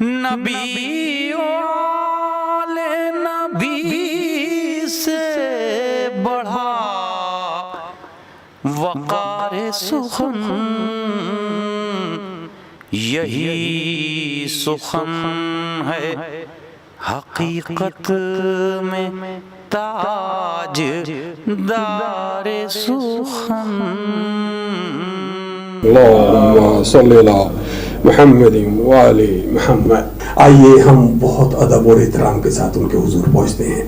نبی والے نبی سے بڑھا وقار سخن یہی سخن ہے حقیقت میں تاج دار سخن. اللہم صلی اللہ محمد وآل محمد. آئیے ہم بہت ادب اور احترام کے ساتھ ان کے حضور پہنچتے ہیں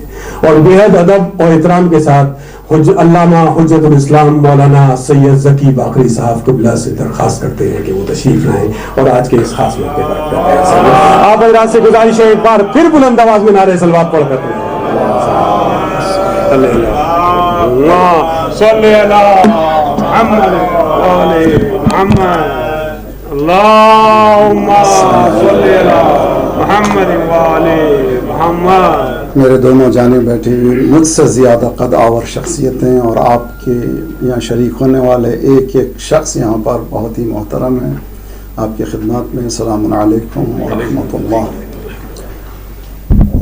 اور بےحد ادب اور احترام کے ساتھ علامہ حجت الاسلام مولانا سید ذکی باقری صاحب قبلہ سے درخواست کرتے ہیں کہ وہ تشریف لائیں اور آج کے اس خاص موقع پر آپ حضرات سے گزارش ہے ایک بار پھر بلند آواز میں نعرہ صلوات پڑھ کر صلی اللہ محمد وآل محمد. اللہم صلی اللہ محمد وآل محمد. میرے دونوں جانب بیٹھی ہوئی مجھ سے زیادہ قد آور شخصیتیں اور آپ کے یہاں شریک ہونے والے ایک ایک شخص یہاں پر بہت ہی محترم ہیں. آپ کی خدمات میں السلام علیکم ورحمۃ اللہ.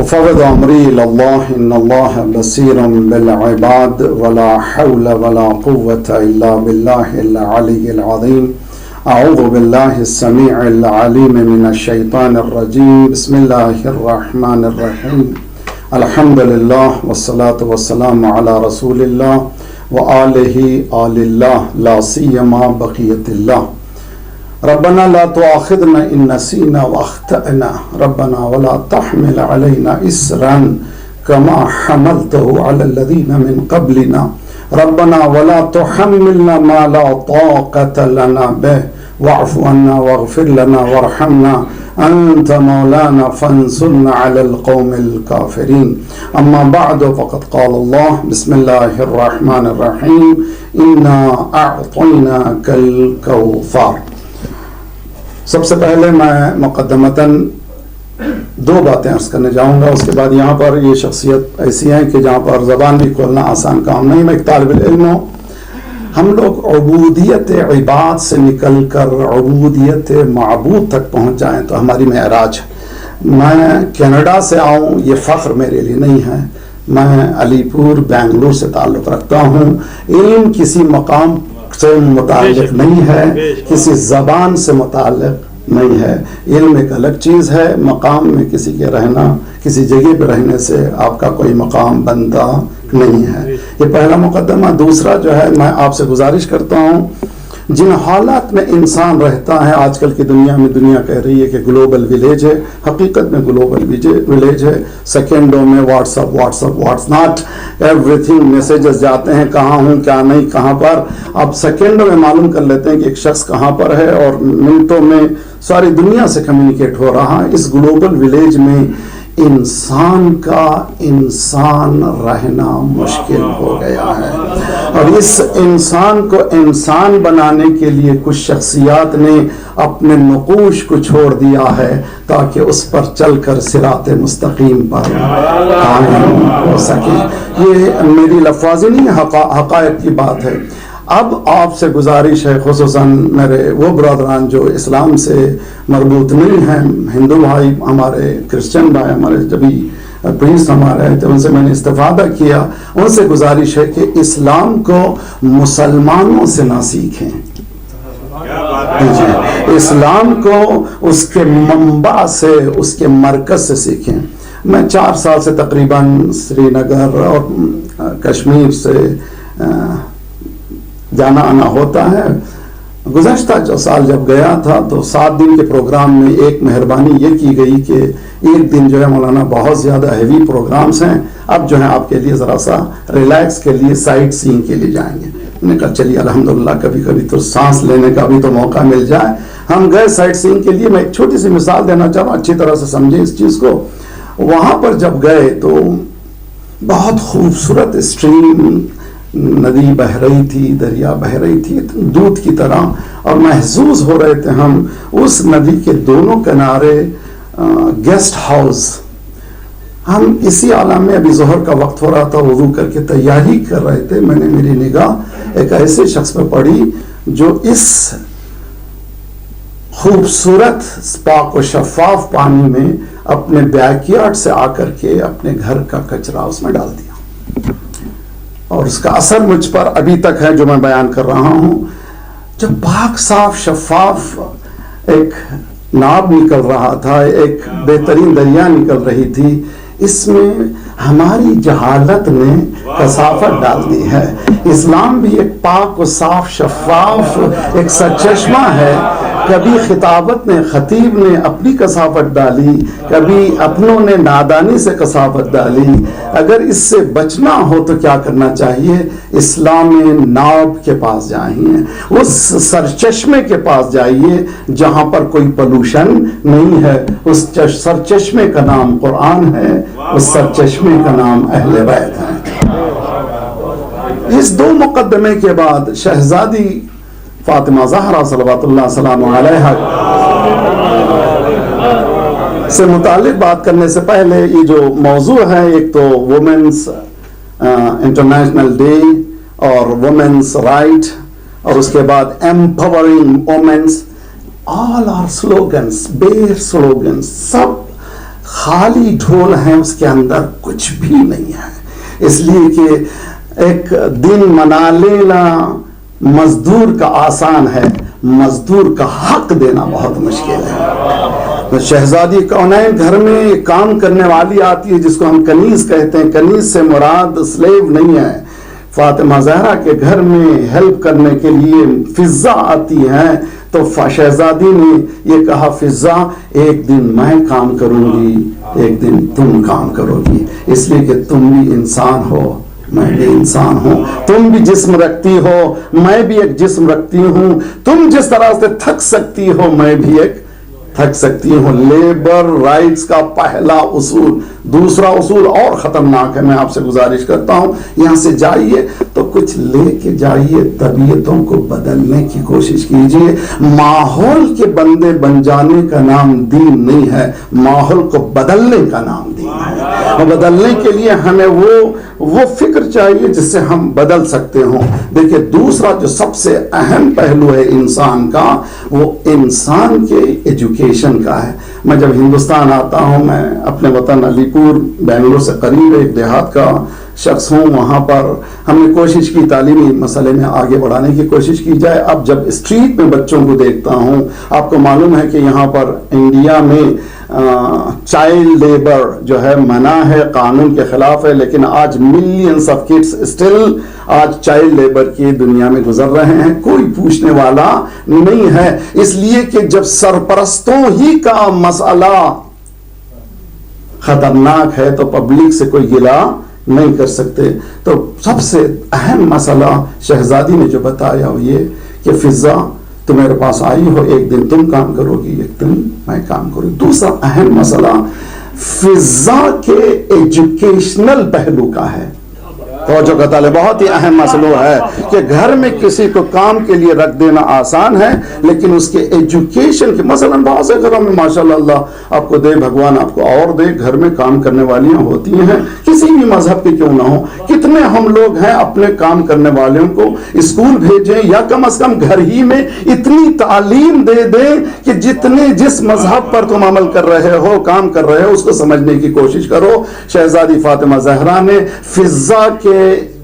وفوض امری الی اللہ ان اللہ بصیر بالعباد ولا حول ولا قوة الا باللہ العلی العظیم. اعوذ باللہ السمیع العلیم من الشیطان الرجیم. بسم اللہ الرحمن الرحیم. الحمد للہ والصلاة والسلام علی رسول اللہ وآلہ آل اللہ لا سیما بقیت اللہ. ربنا لا تؤاخذنا ان نسینا واخطأنا ربنا ولا تحمل علینا اسرا کما حملته علی الذین من قبلنا ربنا ولا تحملنا ما لا طاقة لنا به واعف عنا واغفر لنا وارحمنا أنت مولانا فانصرنا على القوم الكافرين. أما بعد فقد قال الله بسم الله الرحمن الرحيم إنا أعطيناك الكوثر. سب سے پہلے میں مقدمتاً دو باتیں عرض کرنے جاؤں گا. اس کے بعد یہاں پر یہ شخصیت ایسی ہیں کہ جہاں پر زبان بھی کھولنا آسان کام نہیں. میں ایک طالب علم ہوں. ہم لوگ عبودیت عباد سے نکل کر عبودیت معبود تک پہنچ جائیں تو ہماری معراج. میں کینیڈا سے آؤں یہ فخر میرے لیے نہیں ہے. میں علی پور بنگلور سے تعلق رکھتا ہوں. علم کسی مقام سے متعلق نہیں ہے, کسی زبان سے متعلق نہیں ہے. علم ایک الگ چیز ہے. مقام میں کسی کے رہنا, کسی جگہ پہ رہنے سے آپ کا کوئی مقام بنتا نہیں ہے. یہ پہلا مقدمہ. دوسرا جو ہے, میں آپ سے گزارش کرتا ہوں جن حالات میں انسان رہتا ہے آج کل کی دنیا میں, دنیا کہہ رہی ہے کہ گلوبل ولیج ہے. حقیقت میں گلوبل ولیج ہے. سیکنڈوں میں what's up not every thing, messages جاتے ہیں کہاں ہوں کیا نہیں کہاں پر. اب سیکنڈوں میں معلوم کر لیتے ہیں کہ ایک شخص کہاں پر ہے اور منٹوں میں ساری دنیا سے کمیونیکیٹ ہو رہا ہے. اس گلوبل ولیج میں انسان کا انسان رہنا مشکل ہو گیا ہے اور اس انسان کو انسان بنانے کے لیے کچھ شخصیات نے اپنے نقوش کو چھوڑ دیا ہے تاکہ اس پر چل کر صراط مستقیم پر قائم ہو سکے. یہ میری لفاظی نہیں, حقائق کی بات ہے. اب آپ سے گزارش ہے, خصوصاً میرے وہ برادران جو اسلام سے مربوط نہیں ہیں, ہندو بھائی ہمارے, کرسچن بھائی ہمارے, جبھی پرنس ہمارے ہیں تو ان سے میں نے استفادہ کیا. ان سے گزارش ہے کہ اسلام کو مسلمانوں سے نہ سیکھیں, اسلام کو اس کے منبع سے, اس کے مرکز سے سیکھیں. میں 4 سال سے تقریباً سری نگر اور کشمیر سے جانا آنا ہوتا ہے. گزشتہ جو سال جب گیا تھا تو 7 دن کے پروگرام میں ایک مہربانی یہ کی گئی کہ ایک دن جو ہے مولانا بہت زیادہ ہیوی پروگرامز ہیں, اب جو ہے آپ کے لیے ذرا سا ریلیکس کے لیے سائٹ سینگ کے لیے جائیں گے. میں نے کہا چلیے الحمدللہ کبھی کبھی تو سانس لینے کا بھی تو موقع مل جائے. ہم گئے سائٹ سینگ کے لیے. میں ایک چھوٹی سی مثال دینا چاہوں, اچھی طرح سے سمجھیں اس چیز کو. وہاں پر جب گئے تو بہت خوبصورت اسٹریم, ندی بہ رہی تھی, دریا بہ رہی تھی دودھ کی طرح, اور محظوظ ہو رہے تھے ہم. اس ندی کے دونوں کنارے گیسٹ ہاؤس. ہم اسی عالم میں, ابھی ظہر کا وقت ہو رہا تھا, وضو کر کے تیاری کر رہے تھے. میں نے, میری نگاہ ایک ایسے شخص پہ پڑی جو اس خوبصورت پاک و شفاف پانی میں اپنے بیک یارڈ سے آ کر کے اپنے گھر کا کچرا اس میں ڈال دیا، اور اس کا اثر مجھ پر ابھی تک ہے جو میں بیان کر رہا ہوں۔ جب پاک صاف شفاف ایک ناب نکل رہا تھا، ایک بہترین دریا نکل رہی تھی، اس میں ہماری جہالت نے کثافت ڈال دی ہے۔ اسلام بھی ایک پاک و صاف شفاف ایک سرچشمہ ہے۔ کبھی خطابت نے، خطیب نے اپنی کثافت ڈالی، کبھی اپنوں نے نادانی سے کثافت ڈالی۔ اگر اس سے بچنا ہو تو کیا کرنا چاہیے؟ اسلام ناب کے پاس جائیے، اس سرچشمے کے پاس جائیے جہاں پر کوئی پولوشن نہیں ہے۔ اس سرچشمے کا نام قرآن ہے، اس سرچشمے کا نام اہل بیت ہے۔ اس دو مقدمے کے بعد شہزادی فاطمہ زہرا صلوات اللہ وسلام علیہا سے متعلق بات کرنے سے پہلے یہ جو موضوع ہے، ایک تو وومنس انٹرنیشنل ڈے اور وومنس رائٹ، اور اس کے بعد empowering women's, all are slogans, bare slogans, سب خالی ڈھول ہیں، اس کے اندر کچھ بھی نہیں ہے۔ اس لیے کہ ایک دن منا لینا مزدور کا آسان ہے، مزدور کا حق دینا بہت مشکل ہے۔ شہزادی کونین گھر میں کام کرنے والی آتی ہے جس کو ہم کنیز کہتے ہیں، کنیز سے مراد سلیو نہیں ہے۔ فاطمہ زہرا کے گھر میں ہیلپ کرنے کے لیے فضہ آتی ہے، تو شہزادی نے یہ کہا فضہ ایک دن میں کام کروں گی، ایک دن تم کام کرو گی، اس لیے کہ تم بھی انسان ہو، میں بھی انسان ہوں، تم بھی جسم رکھتی ہو، میں بھی ایک جسم رکھتی ہوں، تم جس طرح سے تھک سکتی ہو میں بھی ایک تھک سکتی ہوں۔ لیبر رائٹس کا پہلا اصول، دوسرا اصول اور خطرناک ہے، میں آپ سے گزارش کرتا ہوں یہاں سے جائیے تو کچھ لے کے جائیے، طبیعتوں کو بدلنے کی کوشش کیجیے۔ ماحول کے بندے بن جانے کا نام دین نہیں ہے، ماحول کو بدلنے کا نام دین ہے، اور بدلنے کے لیے ہمیں وہ فکر چاہیے جس سے ہم بدل سکتے ہوں۔ دیکھیں دوسرا جو سب سے اہم پہلو ہے انسان کا، وہ انسان کے ایجوکیشن کا ہے۔ میں جب ہندوستان آتا ہوں، میں اپنے وطن علی پور بنگلور سے قریب ایک دیہات کا شخص ہوں، وہاں پر ہم نے کوشش کی تعلیمی مسئلے میں آگے بڑھانے کی کوشش کی جائے۔ اب جب اسٹریٹ میں بچوں کو دیکھتا ہوں، آپ کو معلوم ہے کہ یہاں پر انڈیا میں چائلڈ لیبر جو ہے منع ہے، قانون کے خلاف ہے، لیکن آج ملینز آف کڈس اسٹل آج چائلڈ لیبر کی دنیا میں گزر رہے ہیں، کوئی پوچھنے والا نہیں ہے، اس لیے کہ جب سرپرستوں ہی کا مسئلہ خطرناک ہے تو پبلک سے کوئی گلہ نہیں کر سکتے۔ تو سب سے اہم مسئلہ شہزادی نے جو بتایا وہ یہ کہ فضہ تو میرے پاس آئی ہو، ایک دن تم کام کرو گی، ایک دن میں کام کروں گی۔ دوسرا اہم مسئلہ فضہ کے ایجوکیشنل پہلو کا ہے، توجہ کا طالب، بہت ہی اہم مسئلہ ہے کہ گھر میں کسی کو کام کے لیے رکھ دینا آسان ہے، لیکن اس کے ایجوکیشن کے مثلا بہت سے گھروں میں ماشاءاللہ اللہ آپ کو دے، بھگوان آپ کو اور دے، گھر میں کام کرنے والیاں ہوتی ہیں کسی بھی مذہب کی کیوں نہ ہو۔ کتنے ہم لوگ ہیں اپنے کام کرنے والوں کو اسکول بھیجیں، یا کم از کم گھر ہی میں اتنی تعلیم دے دیں کہ جس مذہب پر تم عمل کر رہے ہو، کام کر رہے ہو، اس کو سمجھنے کی کوشش کرو۔ شہزادی فاطمہ زہرا نے فضہ کے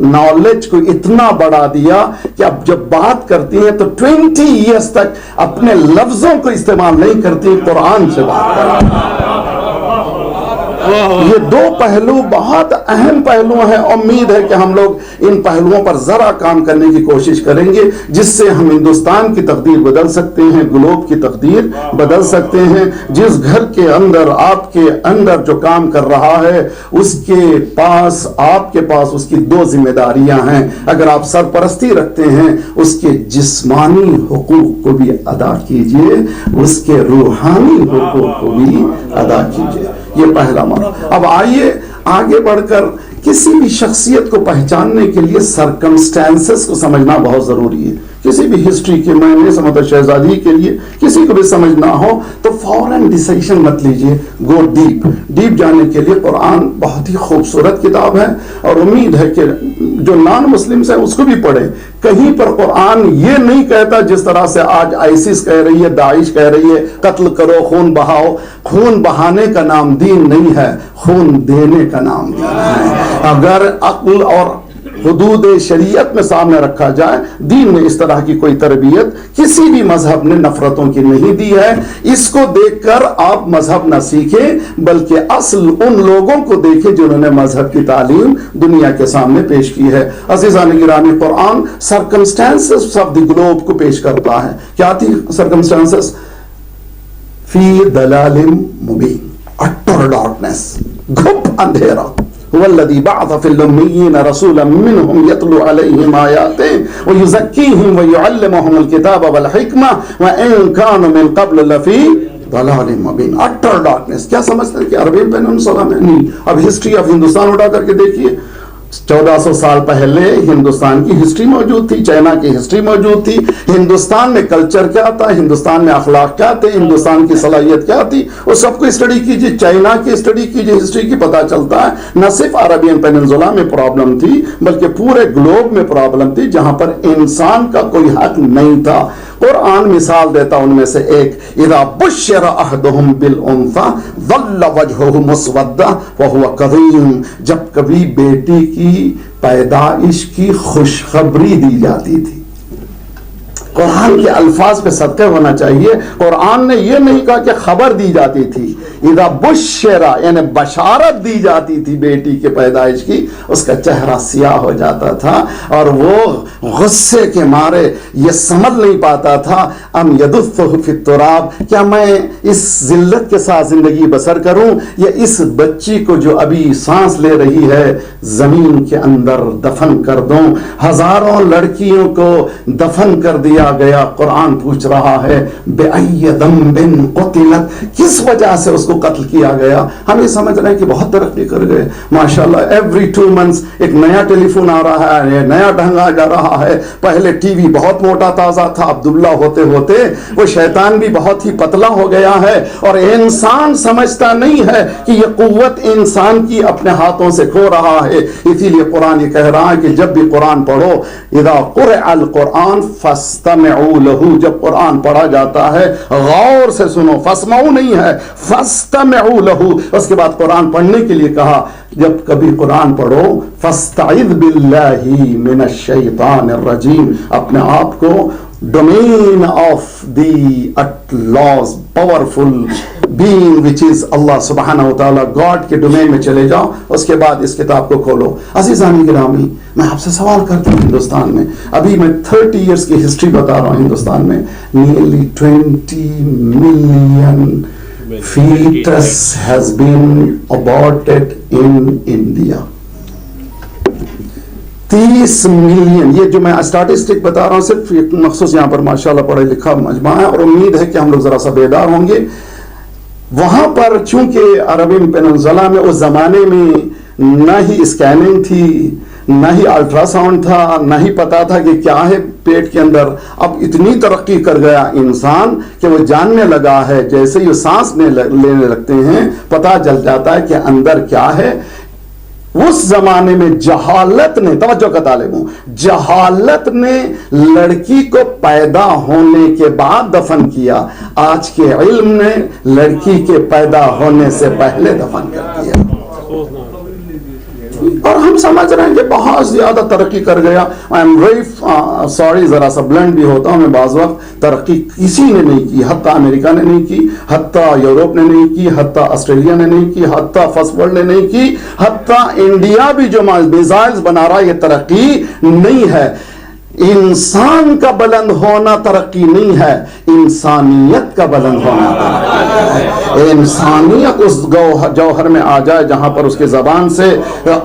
نالج کو اتنا بڑھا دیا کہ اب جب بات کرتی ہیں تو 20 ایئرز تک اپنے لفظوں کو استعمال نہیں کرتی، قرآن سے بات کرتی ہیں۔ یہ دو پہلو بہت اہم پہلو ہیں، امید ہے کہ ہم لوگ ان پہلوؤں پر ذرا کام کرنے کی کوشش کریں گے، جس سے ہم ہندوستان کی تقدیر بدل سکتے ہیں، گلوب کی تقدیر بدل سکتے ہیں۔ جس گھر کے اندر آپ کے اندر جو کام کر رہا ہے، اس کے پاس آپ کے پاس اس کی دو ذمہ داریاں ہیں۔ اگر آپ سرپرستی رکھتے ہیں، اس کے جسمانی حقوق کو بھی ادا کیجئے، اس کے روحانی حقوق کو بھی ادا کیجئے۔ یہ پہلا مرحلہ۔ اب آئیے آگے بڑھ کر کسی بھی شخصیت کو پہچاننے کے لیے سرکمسٹانسز کو سمجھنا بہت ضروری ہے۔ کسی بھی ہسٹری کی میں نہیں سمجھتا شہزادی کے لیے کسی کو بھی سمجھ نہ ہو تو فوراً ڈیسیشن مت لیجئے، گو ڈیپ. ڈیپ جاننے کے لیے قرآن بہت ہی خوبصورت کتاب ہے، اور امید ہے کہ جو نان مسلمس ہیں اس کو بھی پڑھیں. کہیں پر قرآن یہ نہیں کہتا جس طرح سے آج آئسس کہہ رہی ہے، داعش کہہ رہی ہے قتل کرو، خون بہاؤ. خون بہانے کا نام دین نہیں ہے، خون دینے کا نام دین ہے. اگر عقل اور حدود شریعت میں سامنے رکھا جائے، دین میں اس طرح کی کوئی تربیت کسی بھی مذہب نے نفرتوں کی نہیں دی ہے. اس کو دیکھ کر آپ مذہب نہ سیکھیں بلکہ اصل ان لوگوں کو دیکھیں جنہوں نے مذہب کی تعلیم دنیا کے سامنے پیش کی ہے. عزیزان گرامی، قرآن سرکمسٹانسز آف دی گلوب کو پیش کرتا ہے. کیا تھی سرکمسٹانسز؟ فی دلال مبین، اٹر ڈارکنس، گھپ اندھیرا. هو الذي بعث في الأميين رسولا منهم يتلو عليهم آياته ويزكيهم ويعلمهم الكتاب والحكمة وإن كانوا من قبل لفي ضلال مبين. اٹر ڈارکنس. کیا سمجھتے ہیں کہ عربی پیننسولا میں نہیں؟ اب ہسٹری آف ہندوستان اٹھا کر کے دیکھیے. 1400 سال پہلے ہندوستان کی ہسٹری موجود تھی، چائنا کی ہسٹری موجود تھی. ہندوستان میں کلچر کیا تھا، ہندوستان میں اخلاق کیا تھے، ہندوستان کی صلاحیت کیا تھی، وہ سب کو اسٹڈی کیجیے. چائنا کی اسٹڈی کیجیے، ہسٹری کی پتہ چلتا ہے نہ صرف عربین پیننسولا میں پرابلم تھی بلکہ پورے گلوب میں پرابلم تھی جہاں پر انسان کا کوئی حق نہیں تھا. قرآن مثال دیتا ان میں سے ایک، اذا بشر احدهم بالانثى ظل وجهه مسودا وهو كظيم. جب کبھی بیٹی کی پیدائش کی خوشخبری دی جاتی تھی. قرآن کے الفاظ پہ صدقے ہونا چاہیے. قرآن نے یہ نہیں کہا کہ خبر دی جاتی تھی. اذا بشرا یعنی بشارت دی جاتی تھی بیٹی کے پیدائش کی، اس کا چہرہ سیاہ ہو جاتا تھا اور وہ غصے کے مارے یہ سمجھ نہیں پاتا تھا ام یدثہ فی التراب، کیا میں اس ذلت کے ساتھ زندگی بسر کروں یا اس بچی کو جو ابھی سانس لے رہی ہے زمین کے اندر دفن کر دوں. ہزاروں لڑکیوں کو دفن کر دیا گیا. قرآن پوچھ رہا ہے بِأَيِّ ذَنبٍ قُتِلَتْ، کس وجہ سے اس کو قتل کیا گیا. ہم یہ سمجھ رہے ہیں کہ بہت ترقی کر گئے ماشاءاللہ. ایوری 2 months ایک نیا ٹیلی فون آ رہا ہے، نیا ڈھنگ آ جا رہا ہے. پہلے ٹی وی بہت موٹا تازہ تھا، عبداللہ ہوتے ہوتے وہ شیطان بھی بہت ہی پتلا ہو گیا ہے اور انسان سمجھتا نہیں ہے کہ یہ قوت انسان کی اپنے ہاتھوں سے کھو رہا ہے. اسی لیے قرآن یہ کہہ رہا ہے کہ جب بھی قرآن پڑھو، اذا قرئ القرآن فاستمعوا له، جب قرآن پڑھا جاتا ہے غور سے سنو. فاسمعوا نہیں ہے، فاستمعوا له. اس کے بعد قرآن پڑھنے کے لیے کہا جب کبھی قرآن پڑھو فاستعذ باللہ من الشیطان الرجیم، اپنے آپ کو domain of the at-laws powerful being which is Allah subhanahu wa ta'ala God کے ڈومین میں چلے جاؤ. اس کے بعد اس کتاب کو کھولو. عزیزان گرامی، میں آپ سے سوال کرتا ہوں، ہندوستان میں ابھی میں 30 years کی ہسٹری بتا رہا ہوں. ہندوستان میں nearly 20 million fetus has been aborted in India. 30 million. یہ جو میں اسٹیٹسٹک بتا رہا ہوں صرف ایک مخصوص یہاں پر ماشاءاللہ پڑھا لکھا مجمع ہے اور امید ہے کہ ہم لوگ ذرا سا بیدار ہوں گے. وہاں پر چونکہ عربین پیننسولا میں اس زمانے میں نہ ہی اسکیننگ تھی، نہ ہی الٹرا ساؤنڈ تھا، نہ ہی پتا تھا کہ کیا ہے پیٹ کے اندر. اب اتنی ترقی کر گیا انسان کہ وہ جاننے لگا ہے جیسے ہی سانس لینے لگتے ہیں پتا چل جاتا ہے کہ اندر کیا ہے. اس زمانے میں جہالت نے، توجہ کا طالب ہوں، جہالت نے لڑکی کو پیدا ہونے کے بعد دفن کیا. آج کے علم نے لڑکی کے پیدا ہونے سے پہلے دفن کر دیا اور ہم سمجھ رہے ہیں کہ بہت زیادہ ترقی کر گیا. I am very sorry، ذرا سا بلنڈ بھی ہوتا ہوں میں بعض وقت. ترقی کسی نے نہیں کی، حتیٰ امریکہ نے نہیں کی، حتیٰ یوروپ نے نہیں کی، حتیٰ آسٹریلیا نے نہیں کی، حتیٰ فرسٹ ورلڈ نے نہیں کی، حتیٰ انڈیا بھی جو میزائلز بنا رہا ہے یہ ترقی نہیں ہے. انسان کا بلند ہونا ترقی نہیں ہے، انسانیت کا بلند ہونا ترقی ہے. انسانیت اس جوہر میں آ جائے جہاں پر اس کے زبان سے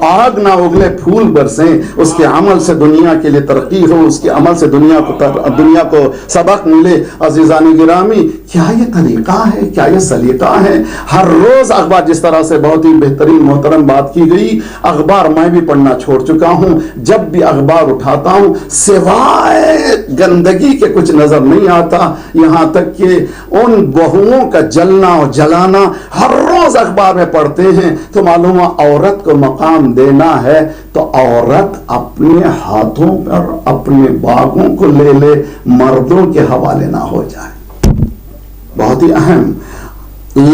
آگ نہ اگلے پھول برسیں، اس کے عمل سے دنیا کے لیے ترقی ہو، اس کے عمل سے دنیا کو سبق ملے. عزیزان گرامی، کیا یہ طریقہ ہے، کیا یہ سلیقہ ہے؟ ہر روز اخبار، جس طرح سے بہت ہی بہترین محترم بات کی گئی، اخبار میں بھی پڑھنا چھوڑ چکا ہوں، جب بھی اخبار اٹھاتا ہوں سوائے گندگی کے کچھ نظر نہیں آتا، یہاں تک کہ ان بہوؤں کا جلنا اور جلانا ہر روز اخبار میں پڑھتے ہیں۔ تو معلوم ہے عورت کو مقام دینا ہے تو عورت اپنے ہاتھوں پر اپنے باغوں کو لے لے، مردوں کے حوالے نہ ہو جائے۔ بہت ہی اہم،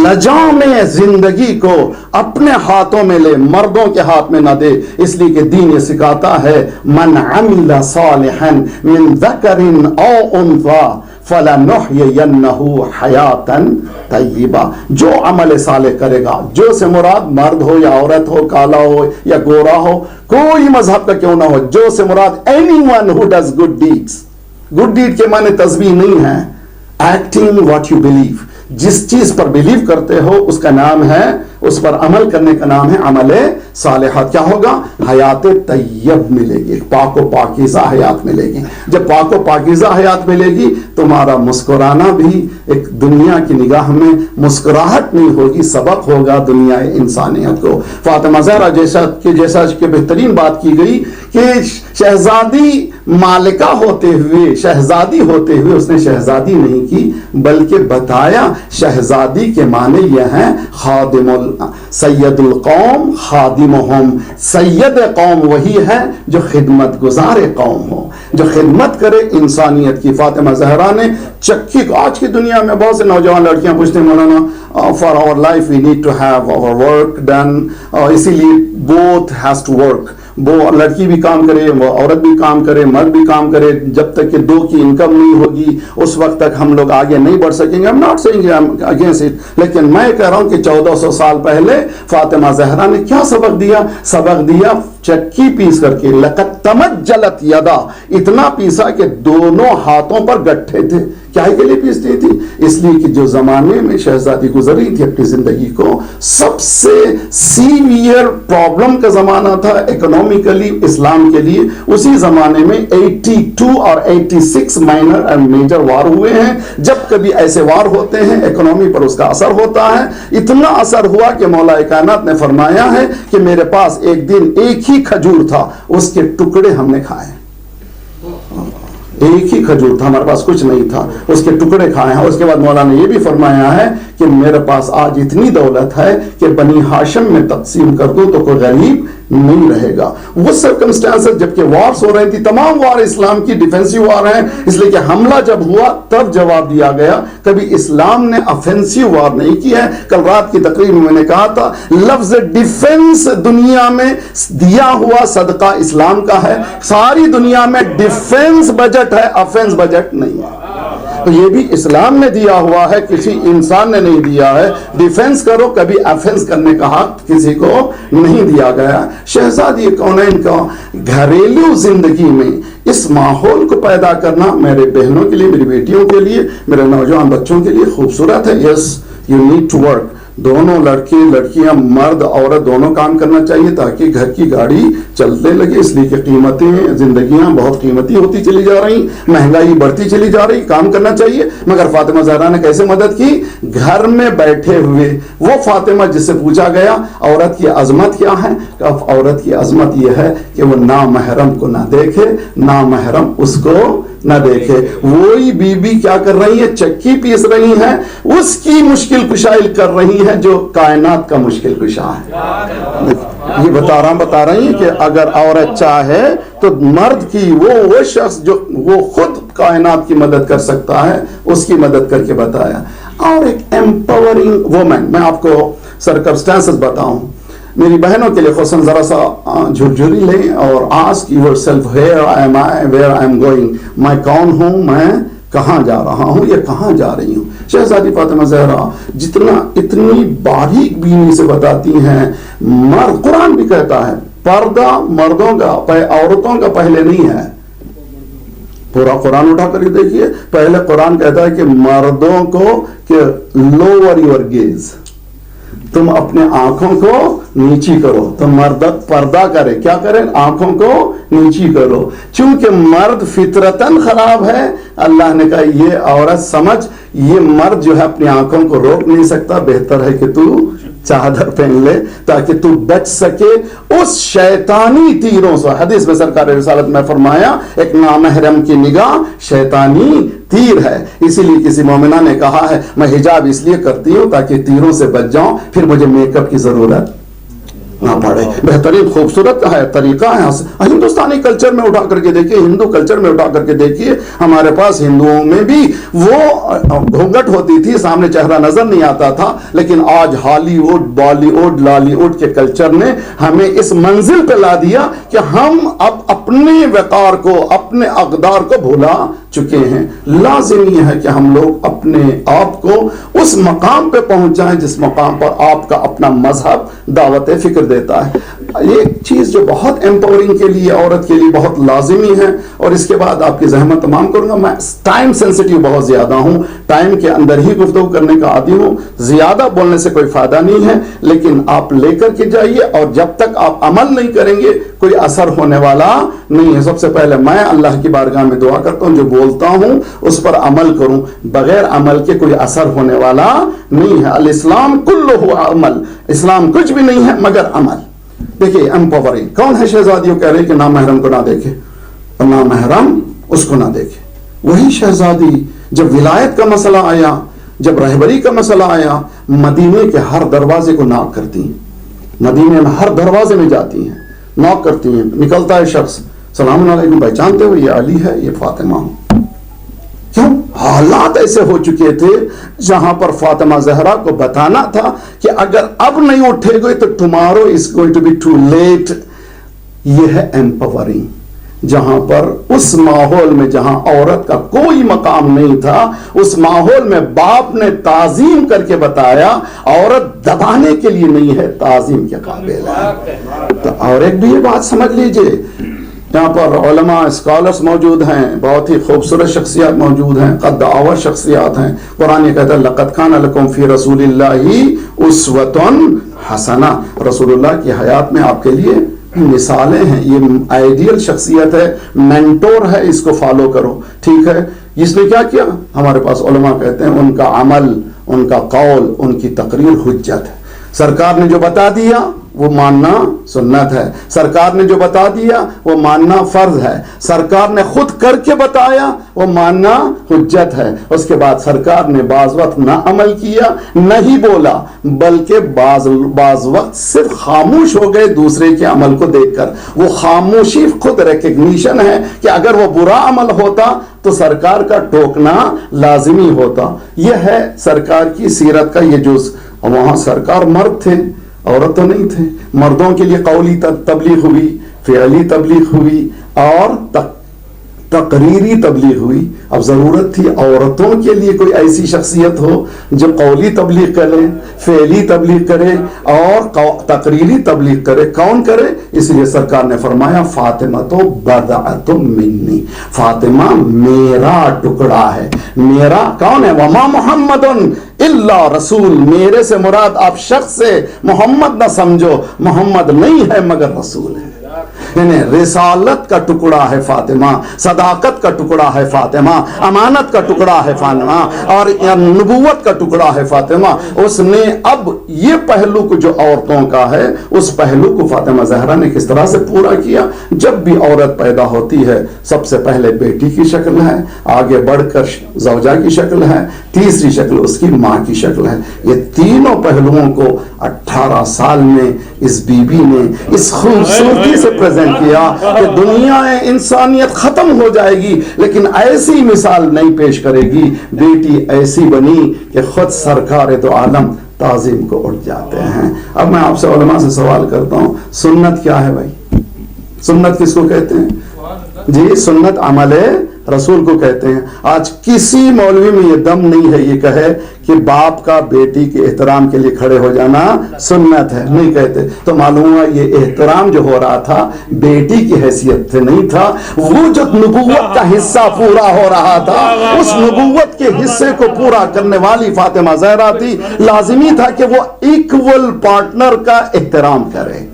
لجام زندگی کو اپنے ہاتھوں میں لے، مردوں کے ہاتھ میں نہ دے، اس لیے کہ دین یہ سکھاتا ہے من عمل صالحا من ذکر او انثی فَلَنُحْيِيَنَّهُ حَيَاةً طَيِّبَةً، جو عمل صالح کرے گا، جو سے مراد مرد ہو یا عورت ہو، کالا ہو یا گورا ہو، کوئی مذہب کا کیوں نہ ہو، جو سے مراد anyone who does good deeds، good deed کے معنی تسبیح نہیں ہے، acting what you believe، جس چیز پر بلیو کرتے ہو اس کا نام ہے، اس پر عمل کرنے کا نام ہے عمل صالحہ۔ کیا ہوگا؟ حیات طیب ملے گی، پاک و پاکیزہ حیات ملے گی۔ جب پاک و پاکیزہ حیات ملے گی تمہارا مسکرانا بھی ایک دنیا کی نگاہ میں مسکراہٹ نہیں ہوگی، سبق ہوگا دنیا انسانیت کو۔ فاطمہ زہرا جیسا کہ بہترین بات کی گئی کہ شہزادی مالکہ ہوتے ہوئے، شہزادی ہوتے ہوئے اس نے شہزادی نہیں کی، بلکہ بتایا شہزادی کے معنی یہ ہیں خادم سید القوم خادمہم، سید قوم وہی ہے جو خدمت گزار قوم ہو، جو خدمت کرے انسانیت کی۔ فاطمہ زہرا نے چکی کو، آج کی دنیا میں بہت سے نوجوان لڑکیاں پوچھتے ہیں مولانا for our life we need to have our work done, اسی لیے بوتھ ہیز ٹو ورک، وہ لڑکی بھی کام کرے، وہ عورت بھی کام کرے، مرد بھی کام کرے، جب تک کہ دو کی انکم نہیں ہوگی اس وقت تک ہم لوگ آگے نہیں بڑھ سکیں گے۔ I'm not saying I'm against it، لیکن میں کہہ رہا ہوں کہ 1400 سال پہلے فاطمہ زہرا نے کیا سبق دیا؟ سبق دیا چکی پیس کر کے، لقد تمجلت یدا، اتنا پیسا کہ دونوں ہاتھوں پر گٹھے تھے۔ کیا کے لیے پیستی تھی؟ اس لیے کہ جو زمانے میں شہزادی گزری تھی اپنی زندگی کو، سب سے سیویئر پرابلم کا زمانہ تھا اکنومیکلی اسلام کے لیے، اسی زمانے میں 82 اور 86 مائنر اینڈ میجر وار ہوئے ہیں۔ جب کبھی ایسے وار ہوتے ہیں اکنومی پر اس کا اثر ہوتا ہے، اتنا اثر ہوا کہ مولا کائنات نے فرمایا ہے کہ میرے پاس ایک دن ایک ہی کھجور تھا، اس کے ٹکڑے ہم نے کھائے، ایک ہی کھجور تھا، ہمارے پاس کچھ نہیں تھا، اس کے ٹکڑے کھائے ہیں۔ اس کے بعد مولا نے یہ بھی فرمایا ہے کہ میرے پاس آج اتنی دولت ہے کہ بنی ہاشم میں تقسیم کر دوں تو کوئی غریب نہیں رہے گا۔ وہ سرکمسٹانسز جبکہ وارز ہو رہی تھی، تمام وار اسلام کی ڈیفینسیو وار ہیں، اس لیے کہ حملہ جب ہوا تب جواب دیا گیا، کبھی اسلام نے افینسیو وار نہیں کی ہے۔ کل رات کی تقریر میں نے کہا تھا لفظ ڈیفینس دنیا میں دیا ہوا صدقہ اسلام کا ہے، ساری دنیا میں ڈیفینس بجٹ ہے، افینس بجٹ نہیں ہے۔ تو یہ بھی اسلام نے دیا ہوا ہے، کسی انسان نے نہیں دیا ہے۔ ڈیفینس کرو، کبھی افینس کرنے کا حق کسی کو نہیں دیا گیا۔ شہزادی کونین کا گھریلو زندگی میں اس ماحول کو پیدا کرنا میرے بہنوں کے لیے، میری بیٹیوں کے لیے، میرے نوجوان بچوں کے لیے خوبصورت ہے۔ Yes you need to work, دونوں لڑکے لڑکیاں، مرد عورت دونوں کام کرنا چاہیے تاکہ گھر کی گاڑی چلنے لگے، اس لیے کہ قیمتیں زندگیاں بہت قیمتی ہوتی چلی جا رہی، مہنگائی بڑھتی چلی جا رہی، کام کرنا چاہیے۔ مگر فاطمہ زہرا نے کیسے مدد کی؟ گھر میں بیٹھے ہوئے وہ فاطمہ جس سے پوچھا گیا عورت کی عظمت کیا ہے، عورت کی عظمت یہ ہے کہ وہ نامحرم کو نہ دیکھے، نامحرم اس کو نہ دیکھے۔ وہی بی بی کیا کر رہی ہے؟ چکی پیس رہی ہیں، اس کی مشکل کشائی کر رہی ہیں جو کائنات کا مشکل کشا ہے۔ یہ بتا رہی ہیں کہ اگر عورت چاہے تو مرد کی وہ شخص جو وہ خود کائنات کی مدد کر سکتا ہے، اس کی مدد کر کے بتایا۔ اور ایک ایمپاورنگ وومن، میں آپ کو سرکمسٹانسز بتاؤں، میری بہنوں کے لیے خصوصاً ذرا سا جھرجھری لیں اور ask your self where I am going, میں کون ہوں، میں کہاں جا رہا ہوں یا کہاں جا رہی ہوں۔ شہزادی فاطمہ زہرا اتنی باریک بینی سے بتاتی ہیں، مرد قرآن بھی کہتا ہے پردہ مردوں کا عورتوں کا پہلے نہیں ہے۔ پورا قرآن اٹھا کر دیکھیے، پہلے قرآن کہتا ہے کہ مردوں کو کہ لوور یور گیز، تم اپنے آنکھوں کو نیچی کرو. تو مرد پردہ کرے, کیا کرے, آنکھوں کو نیچی کرو. چونکہ مرد فطرتاً خراب ہے, اللہ نے کہا یہ عورت سمجھ, یہ مرد جو ہے اپنی آنکھوں کو روک نہیں سکتا, بہتر ہے کہ تو چادر پہن لے تاکہ تو بچ سکے اس شیطانی تیروں سے. حدیث میں سرکار رسالت میں فرمایا ایک نامحرم کی نگاہ شیطانی تیر ہے. اسی لیے کسی مومنہ نے کہا ہے میں حجاب اس لیے کرتی ہوں تاکہ تیروں سے بچ جاؤں, پھر مجھے میک اپ کی ضرورت نہ پڑے. بہترین خوبصورت ہے طریقہ ہے. ہندوستانی کلچر میں اٹھا کر کے دیکھیے, ہندو کلچر میں اٹھا کر کے دیکھیے, ہمارے پاس ہندوؤں میں بھی وہ گھونگھٹ ہوتی تھی, سامنے چہرہ نظر نہیں آتا تھا. لیکن آج Hollywood, Bollywood, Lollywood کے کلچر نے ہمیں اس منزل پہ لا دیا کہ ہم اب اپنے وقار کو, اپنے اقدار کو بھولا چکے ہیں. لازم یہ ہے کہ ہم لوگ اپنے آپ کو اس مقام پہ پہنچائیں جس مقام پر آپ کا اپنا مذہب دعوت فکر دیتا ہے. یہ چیز جو بہت امپاورنگ کے لیے, عورت کے لیے بہت لازمی ہے. اور اس کے بعد آپ کی زحمت تمام کروں گا. میں ٹائم سینسٹیو بہت زیادہ ہوں, ٹائم کے اندر ہی گفتگو کرنے کا عادی ہوں, زیادہ بولنے سے کوئی فائدہ نہیں ہے. لیکن آپ لے کر کے جائیے, اور جب تک آپ عمل نہیں کریں گے کوئی اثر ہونے والا نہیں ہے. سب سے پہلے میں اللہ کی بارگاہ میں دعا کرتا ہوں جو بولتا ہوں اس پر عمل کروں, بغیر عمل کے کوئی اثر ہونے والا نہیں ہے. الاسلام کلہ عمل, اسلام کچھ بھی نہیں ہے مگر عمل. دیکھیے امپاورنگ کون ہے, شہزادیوں کہہ رہے کہ نامحرم کو نہ دیکھے اور نامحرم اس کو نہ دیکھے. وہی شہزادی جب ولایت کا مسئلہ آیا, جب رہبری کا مسئلہ آیا, مدینے کے ہر دروازے کو ناک کرتی ہیں. مدینے میں ہر دروازے میں جاتی ہیں, ناک کرتی ہیں. نکلتا ہے شخص, سلام علیکم, پہچانتے ہو یہ علی ہے, یہ فاطمہ ہوں. کیوں؟ حالات ایسے ہو چکے تھے جہاں پر فاطمہ زہرا کو بتانا تھا کہ اگر اب نہیں اٹھے گئے تو tomorrow is going to be too late. یہ ہے امپاورنگ. جہاں پر اس ماحول میں جہاں عورت کا کوئی مقام نہیں تھا, اس ماحول میں باپ نے تعظیم کر کے بتایا عورت دبانے کے لیے نہیں ہے, تعظیم کے قابل ہے. تو اور ایک بھی یہ بات سمجھ لیجئے, یہاں پر علماء اسکالرز موجود ہیں, بہت ہی خوبصورت شخصیات موجود ہیں, قد دعوت شخصیات ہیں. قرآن یہ کہتا ہے لقد کان لکم فی رسول اللہ اسوۃ حسنہ. رسول اللہ کی حیات میں آپ کے لیے مثالیں ہیں. یہ آئیڈیل شخصیت ہے, مینٹور ہے, اس کو فالو کرو. ٹھیک ہے, اس نے کیا کیا؟ ہمارے پاس علماء کہتے ہیں ان کا عمل, ان کا قول, ان کی تقریر حجت ہے. سرکار نے جو بتا دیا وہ ماننا سنت ہے, سرکار نے جو بتا دیا وہ ماننا فرض ہے, سرکار نے خود کر کے بتایا وہ ماننا حجت ہے. اس کے بعد سرکار نے بعض وقت نہ عمل کیا, نہیں بولا, بلکہ بعض وقت صرف خاموش ہو گئے دوسرے کے عمل کو دیکھ کر. وہ خاموشی خود ریکگنیشن ہے کہ اگر وہ برا عمل ہوتا تو سرکار کا ٹوکنا لازمی ہوتا. یہ ہے سرکار کی سیرت کا یہ جز. وہاں سرکار مرد تھے, عورت تو نہیں تھے. مردوں کے لیے قولی تبلیغ ہوئی, فعلی تبلیغ ہوئی اور تقریری تبلیغ ہوئی. اب ضرورت تھی عورتوں کے لیے کوئی ایسی شخصیت ہو جو قولی تبلیغ کرے, فعلی تبلیغ کرے اور تقریری تبلیغ کرے. کون کرے؟ اس لیے سرکار نے فرمایا فاطمہ تو بضعۃ منی, فاطمہ میرا ٹکڑا ہے. میرا کون ہے؟ وما محمد الا رسول. میرے سے مراد آپ شخص سے محمد نہ سمجھو, محمد نہیں ہے مگر رسول ہے. یعنی رسالت کا ٹکڑا ہے فاطمہ, صداقت کا ٹکڑا ہے فاطمہ, امانت کا ٹکڑا ہے فاطمہ, اور نبوت کا ٹکڑا ہے فاطمہ. اس نے اب یہ پہلو کو جو عورتوں کا ہے اس پہلو کو فاطمہ زہرا نے کس طرح سے پورا کیا. جب بھی عورت پیدا ہوتی ہے سب سے پہلے بیٹی کی شکل ہے, آگے بڑھ کر زوجہ کی شکل ہے, تیسری شکل اس کی ماں کی شکل ہے. یہ تینوں پہلوؤں کو 18 سال میں اس بی بی نے اس خوبصورتی سے پریزنٹ کیا کہ دنیا انسانیت ختم ہو جائے گی لیکن ایسی مثال نہیں پیش کرے گی. بیٹی ایسی بنی کہ خود سرکار دو عالم تعظیم کو اٹھ جاتے ہیں. اب میں آپ سے علماء سے سوال کرتا ہوں, سنت کیا ہے بھائی؟ سنت کس کو کہتے ہیں جی؟ سنت عمل رسول کو کہتے ہیں. آج کسی مولوی میں یہ دم نہیں ہے یہ کہے کہ باپ کا بیٹی کے احترام کے لیے کھڑے ہو جانا سنت ہے, نہیں کہتے. تو معلوم ہوا یہ احترام جو ہو رہا تھا بیٹی کی حیثیت سے نہیں تھا, وہ جو نبوت کا حصہ پورا ہو رہا تھا اس نبوت کے حصے کو پورا کرنے والی فاطمہ زہرا تھی. لازمی تھا کہ وہ ایکول پارٹنر کا احترام کرے.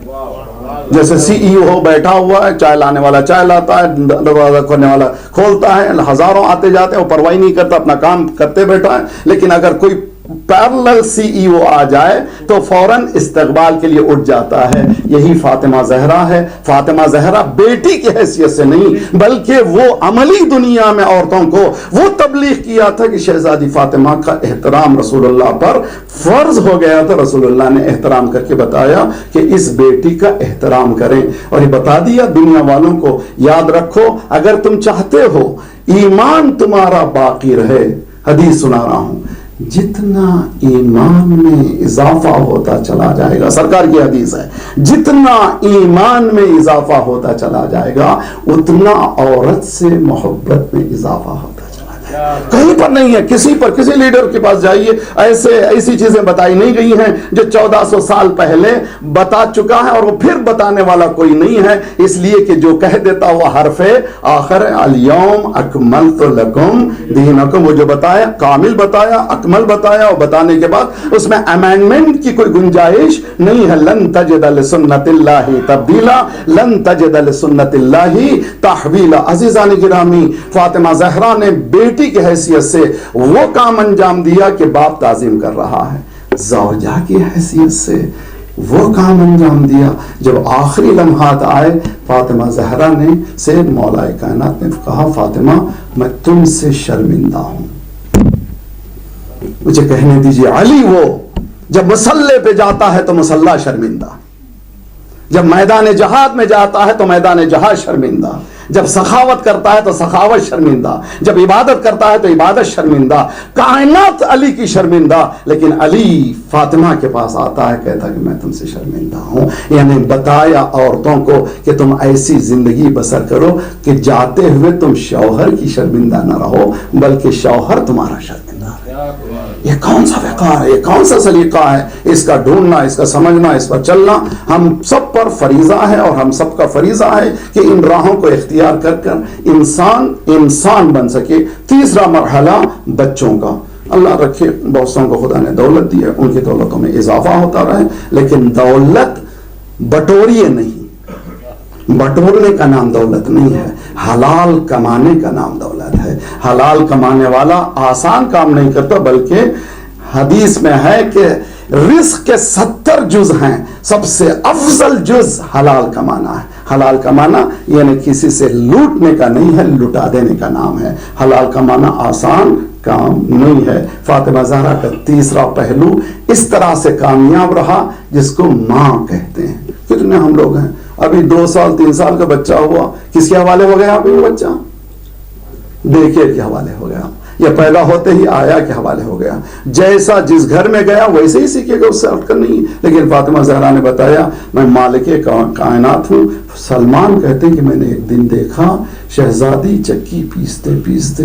جیسے سی ای او بیٹھا ہوا ہے, چائے لانے والا چائے لاتا ہے, دروازہ کھولنے والا کھولتا ہے, ہزاروں آتے جاتے ہیں, وہ پرواہی نہیں کرتا, اپنا کام کرتے بیٹھا ہے. لیکن اگر کوئی پیرلل سی ای او آ جائے تو فوراً استقبال کے لیے اٹھ جاتا ہے. یہی فاطمہ زہرا ہے. فاطمہ زہرا بیٹی کی حیثیت سے نہیں بلکہ وہ عملی دنیا میں عورتوں کو وہ تبلیغ کیا تھا کہ شہزادی فاطمہ کا احترام رسول اللہ پر فرض ہو گیا تھا. رسول اللہ نے احترام کر کے بتایا کہ اس بیٹی کا احترام کریں, اور یہ بتا دیا دنیا والوں کو یاد رکھو اگر تم چاہتے ہو ایمان تمہارا باقی رہے, حدیث سنا رہا ہوں, جتنا ایمان میں اضافہ ہوتا چلا جائے گا, سرکار کی حدیث ہے, جتنا ایمان میں اضافہ ہوتا چلا جائے گا اتنا عورت سے محبت میں اضافہ ہوتا چلا جائے گا. کہیں پر نہیں ہے, کسی پر کسی لیڈر کے پاس جائیے ایسی چیزیں بتائی نہیں گئی ہیں جو 1400 سال پہلے بتا چکا ہے, اور وہ پھر بتانے والا کوئی نہیں ہے. اس لیے کہ جو کہہ دیتا وہ حرف آخر الیوم اکملت لکم دینکم, وہ جو بتایا کامل بتایا اکمل بتایا, اور بتانے کے بعد اس میں امینڈمنٹ کی کوئی گنجائش نہیں ہے. لن تجد لسنت اللہ تبدیلا, لن تجد لسنت اللہ تحویلا. عزیزان گرامی, فاطمہ زہرا نے بیٹی کی حیثیت سے وہ کام انجام دیا کہ باپ تعظیم کر رہا ہے. زوجہ کی حیثیت سے وہ کام انجام دیا. جب آخری لمحات آئے فاطمہ زہرا نے سے مولا کائنات نے کہا فاطمہ میں تم سے شرمندہ ہوں, مجھے کہنے دیجیے. علی وہ جب مسلح پہ جاتا ہے تو مسلح شرمندہ, جب میدان جہاد میں جاتا ہے تو میدان جہاد شرمندہ, جب سخاوت کرتا ہے تو سخاوت شرمندہ, جب عبادت کرتا ہے تو عبادت شرمندہ. کائنات علی کی شرمندہ, لیکن علی فاطمہ کے پاس آتا ہے کہتا کہ میں تم سے شرمندہ ہوں. یعنی بتایا عورتوں کو کہ تم ایسی زندگی بسر کرو کہ جاتے ہوئے تم شوہر کی شرمندہ نہ رہو بلکہ شوہر تمہارا شرمندہ رہے. یہ کون سا وقار ہے, یہ کون سا سلیقہ ہے, اس کا ڈھونڈنا, اس کا سمجھنا, اس پر چلنا ہم سب پر فریضہ ہے, اور ہم سب کا فریضہ ہے کہ ان راہوں کو اختیار کر کر انسان بن سکے. تیسرا مرحلہ بچوں کا. اللہ رکھے بہتوں کو خدا نے دولت دی ہے, ان کی دولتوں میں اضافہ ہوتا رہے, لیکن دولت بٹوریے نہیں, بٹورنے کا نام دولت نہیں ہے, حلال کمانے کا نام دولت ہے. حلال کمانے والا آسان کام نہیں کرتا, بلکہ حدیث میں ہے کہ رزق کے 70 جز ہیں, سب سے افضل جز حلال کمانا ہے. حلال کمانا یعنی کسی سے لوٹنے کا نہیں ہے, لٹا دینے کا نام ہے. حلال کمانا آسان کام نہیں ہے. فاطمہ زہرا کا تیسرا پہلو اس طرح سے کامیاب رہا جس کو ماں کہتے ہیں. کتنے ہم لوگ ہیں ابھی 2 سال 3 سال کا بچہ ہوا, کس کے حوالے ہو گیا ابھی وہ بچہ؟ ڈے کیئر کے حوالے ہو گیا, یا پیدا ہوتے ہی آیا کے حوالے ہو گیا. جیسا جس گھر میں گیا ویسے ہی سیکھے گا, اس سے ہٹ کر نہیں. لیکن فاطمہ زہرا نے بتایا میں مالک کائنات ہوں. سلمان کہتے ہیں کہ میں نے ایک دن دیکھا شہزادی چکی پیستے پیستے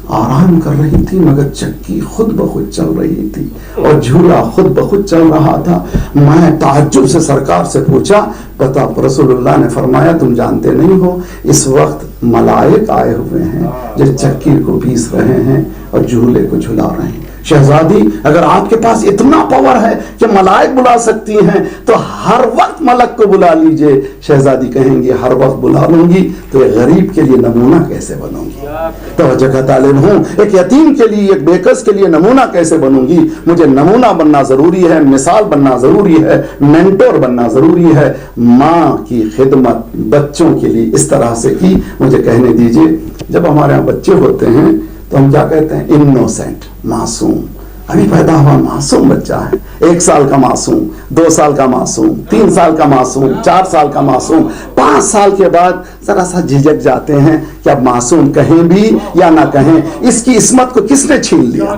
آرام کر رہی تھی, مگر چکی خود بخود چل رہی تھی اور جھولا خود بخود چل رہا تھا. میں تعجب سے سرکار سے پوچھا بتا, رسول اللہ نے فرمایا تم جانتے نہیں ہو اس وقت ملائک آئے ہوئے ہیں جو چکی کو پیس رہے ہیں اور جھولے کو جھلا رہے ہیں. شہزادی اگر آپ کے پاس اتنا پاور ہے کہ ملائک بلا سکتی ہیں تو ہر وقت ملک کو بلا لیجئے. شہزادی کہیں گی ہر وقت بلا لوں گی تو ایک غریب کے لیے نمونہ کیسے بنوں گی, توجہ کا طالب ہوں, ایک یتیم کے لیے ایک بےکس کے لیے نمونہ کیسے بنوں گی. مجھے نمونہ بننا ضروری ہے, مثال بننا ضروری ہے, مینٹور بننا ضروری ہے. ماں کی خدمت بچوں کے لیے اس طرح سے کی. مجھے کہنے دیجئے جب ہمارے یہاں بچے ہوتے ہیں تو ہم کیا کہتے ہیں؟ انوسینٹ, معصوم. ابھی پیدا ہوا معصوم بچہ ہے, 1 سال کا معصوم, 2 سال کا معصوم, 3 سال کا معصوم, 4 سال کا معصوم. 5 سال کے بعد ذرا سا جھجک جاتے ہیں کہ اب معصوم کہیں بھی یا نہ کہیں, اس کی عصمت کو کس نے چھین لیا؟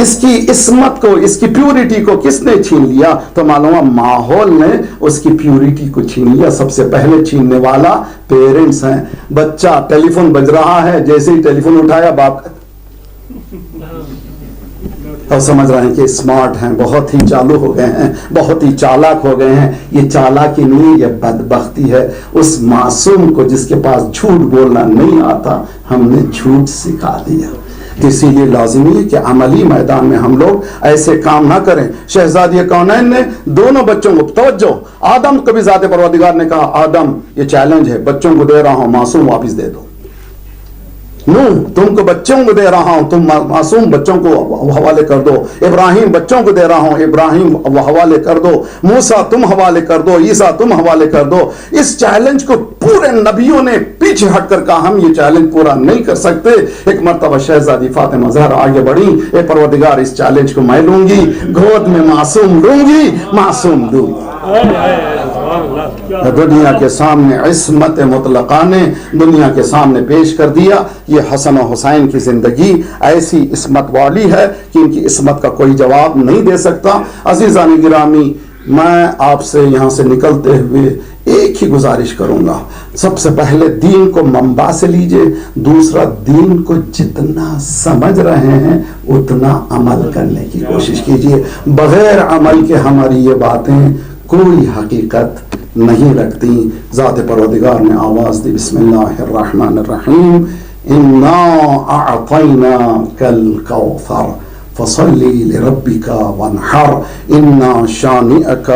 اس کی عصمت کو، اس کی پیورٹی کو کس نے چھین لیا؟ تو معلوم ہے ماحول نے اس کی پیورٹی کو چھین لیا. سب سے پہلے چھیننے والا پیرنٹس ہیں. بچہ ٹیلی فون بج رہا ہے، جیسے ہی ٹیلی فون اٹھایا باپ اور سمجھ رہے ہیں کہ اسمارٹ ہیں، بہت ہی چالو ہو گئے ہیں، بہت ہی چالاک ہو گئے ہیں. یہ چالاکی نہیں، یہ بدبختی ہے. اس معصوم کو جس کے پاس جھوٹ بولنا نہیں آتا ہم نے جھوٹ سکھا دیا. اسی لیے لازمی ہے کہ عملی میدان میں ہم لوگ ایسے کام نہ کریں. شہزادی کونین نے دونوں بچوں کو، توجہ، آدم کو بھی ذات پروردگار نے کہا آدم یہ چیلنج ہے، بچوں کو دے رہا ہوں، معصوم واپس دے دو. نوح تم کو بچوں کو دے رہا ہوں، تم معصوم بچوں کو حوالے کر دو. ابراہیم بچوں کو دے رہا ہوں، ابراہیم حوالے کر دو. موسیٰ تم حوالے کر دو، عیسیٰ تم حوالے کر دو. اس چیلنج کو پورے نبیوں نے پیچھے ہٹ کر کہا ہم یہ چیلنج پورا نہیں کر سکتے. ایک مرتبہ شہزادی فاطمہ زہرا آگے بڑھی، اے پروردگار اس چیلنج کو میں لوں گی، گود میں معصوم لوں گی، معصوم لوں گی. دنیا کے سامنے عصمت مطلقہ نے دنیا کے سامنے پیش کر دیا. یہ حسن و حسین کی زندگی ایسی عصمت والی ہے کہ ان کی عصمت کا کوئی جواب نہیں دے سکتا. عزیزان گرامی، میں آپ سے یہاں سے نکلتے ہوئے ایک ہی گزارش کروں گا. سب سے پہلے دین کو منبع سے لیجئے، دوسرا دین کو جتنا سمجھ رہے ہیں اتنا عمل کرنے کی کوشش کیجئے. بغیر عمل کے ہماری یہ باتیں کوئی حقیقت نہیں رکھتی. ذات پروردگار نے آواز دی، بسم اللہ الرحمن الرحیم، انا اعطیناک الکوثر فصلی لربک وانحر انا شانئک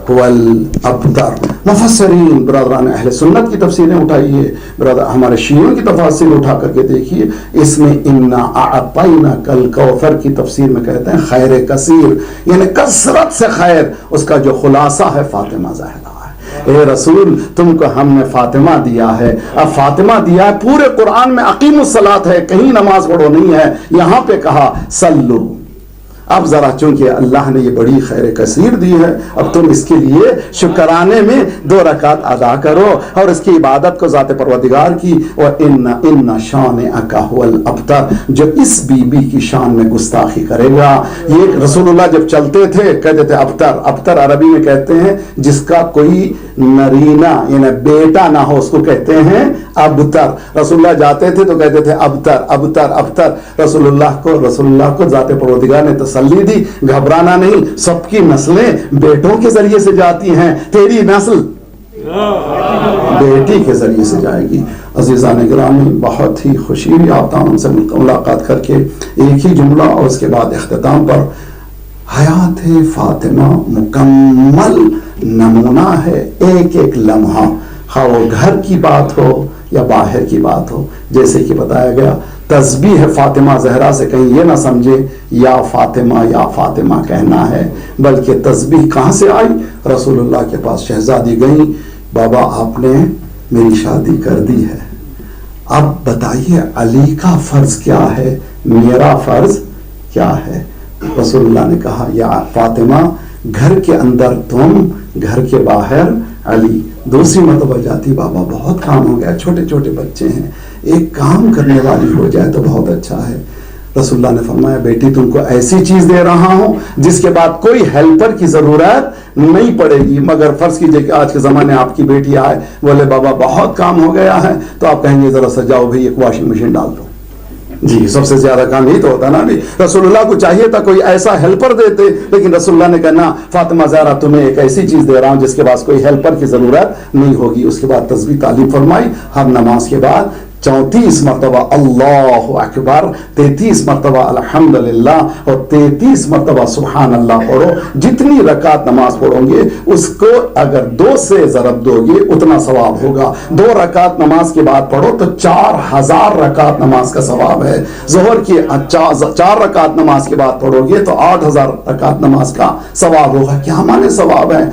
هو الابتر. مفسرین برادران اہل سنت کی تفسیریں اٹھائیے، برادر ہمارے شیعوں کی تفاسیر اٹھا کر کے دیکھیے. اس میں انا اعطیناک الکوثر کی تفسیر میں کہتے ہیں خیر کثیر، یعنی کثرت سے خیر. اس کا جو خلاصہ ہے فاطمہ زہرا ہے. اے رسول تم کو ہم نے فاطمہ دیا ہے. اب فاطمہ دیا ہے، پورے قرآن میں اقیم الصلاۃ ہے، کہیں نماز پڑھو نہیں ہے، یہاں پہ کہا سلو. اب ذرا چونکہ اللہ نے یہ بڑی خیر کثیر دی ہے، اب تم اس کے لیے شکرانے میں 2 رکعت ادا کرو اور اس کی عبادت کو ذات پروردگار کی. وَإِنَّ شَانِئَكَ هُوَ الْأَبْتَرُ، جو اس بی بی کی شان میں گستاخی کرے گا. یہ رسول اللہ جب چلتے تھے کہتے تھے ابتر. ابتر عربی میں کہتے ہیں جس کا کوئی نرینہ یعنی بیٹا نہ ہو، اس کو کہتے ہیں ابتر. رسول اللہ جاتے تھے تو کہتے تھے ابتر ابتر ابتر. رسول اللہ کو ذات پروردگار نے تسلی دی، گھبرانا نہیں، سب کی نسلیں بیٹوں کے ذریعے سے جاتی ہیں، تیری نسل بیٹی کے ذریعے سے جائے گی. عزیزان گرامی، بہت ہی خوشی ہوئی آپ تمام سے ملاقات کر کے. ایک ہی جملہ اور اس کے بعد اختتام پر، حیات فاطمہ مکمل نمونہ ہے. ایک ایک لمحہ، خواہ وہ گھر کی بات ہو یا باہر کی بات ہو، جیسے کہ بتایا گیا تسبیح فاطمہ زہرا سے کہیں یہ نہ سمجھے یا فاطمہ کہنا ہے، بلکہ تسبیح کہاں سے آئی؟ رسول اللہ کے پاس شہزادی گئی، بابا آپ نے میری شادی کر دی ہے، اب بتائیے علی کا فرض کیا ہے، میرا فرض کیا ہے؟ رسول اللہ نے کہا یا فاطمہ گھر کے اندر تم، گھر کے باہر علی. دوسری مرتبہ جاتی، بابا بہت کام ہو گیا، چھوٹے چھوٹے بچے ہیں، ایک کام کرنے والی ہو جائے تو بہت اچھا ہے. رسول اللہ نے فرمایا بیٹی تم کو ایسی چیز دے رہا ہوں جس کے بعد کوئی ہیلپر کی ضرورت نہیں پڑے گی. مگر فرض کیجئے کہ آج کے زمانے آپ کی بیٹی آئے بولے بابا بہت کام ہو گیا ہے، تو آپ کہیں گے ذرا سا جاؤ بھائی ایک واشنگ مشین ڈال دو. جی سب سے زیادہ کام یہی تو ہوتا نا. بھی رسول اللہ کو چاہیے تھا کوئی ایسا ہیلپر دیتے، لیکن رسول اللہ نے کہا فاطمہ زہرا تمہیں ایک ایسی چیز دے رہا ہوں جس کے پاس کوئی ہیلپر کی ضرورت نہیں ہوگی. اس کے بعد تسبیح تعلیم فرمائی. ہر نماز کے بعد 34 مرتبہ اللہ اکبر، 33 مرتبہ الحمدللہ اور 33 مرتبہ سبحان اللہ پڑھو. جتنی رکعت نماز پڑھو گے اس کو اگر 2 سے ضرب دو گے اتنا ثواب ہوگا. 2 رکعت نماز کے بعد پڑھو تو 4000 رکعت نماز کا ثواب ہے. ظہر کی 4 رکعت نماز کے بعد پڑھو گے تو 8000 رکعت نماز کا ثواب ہوگا. کیا مانے ثواب ہے؟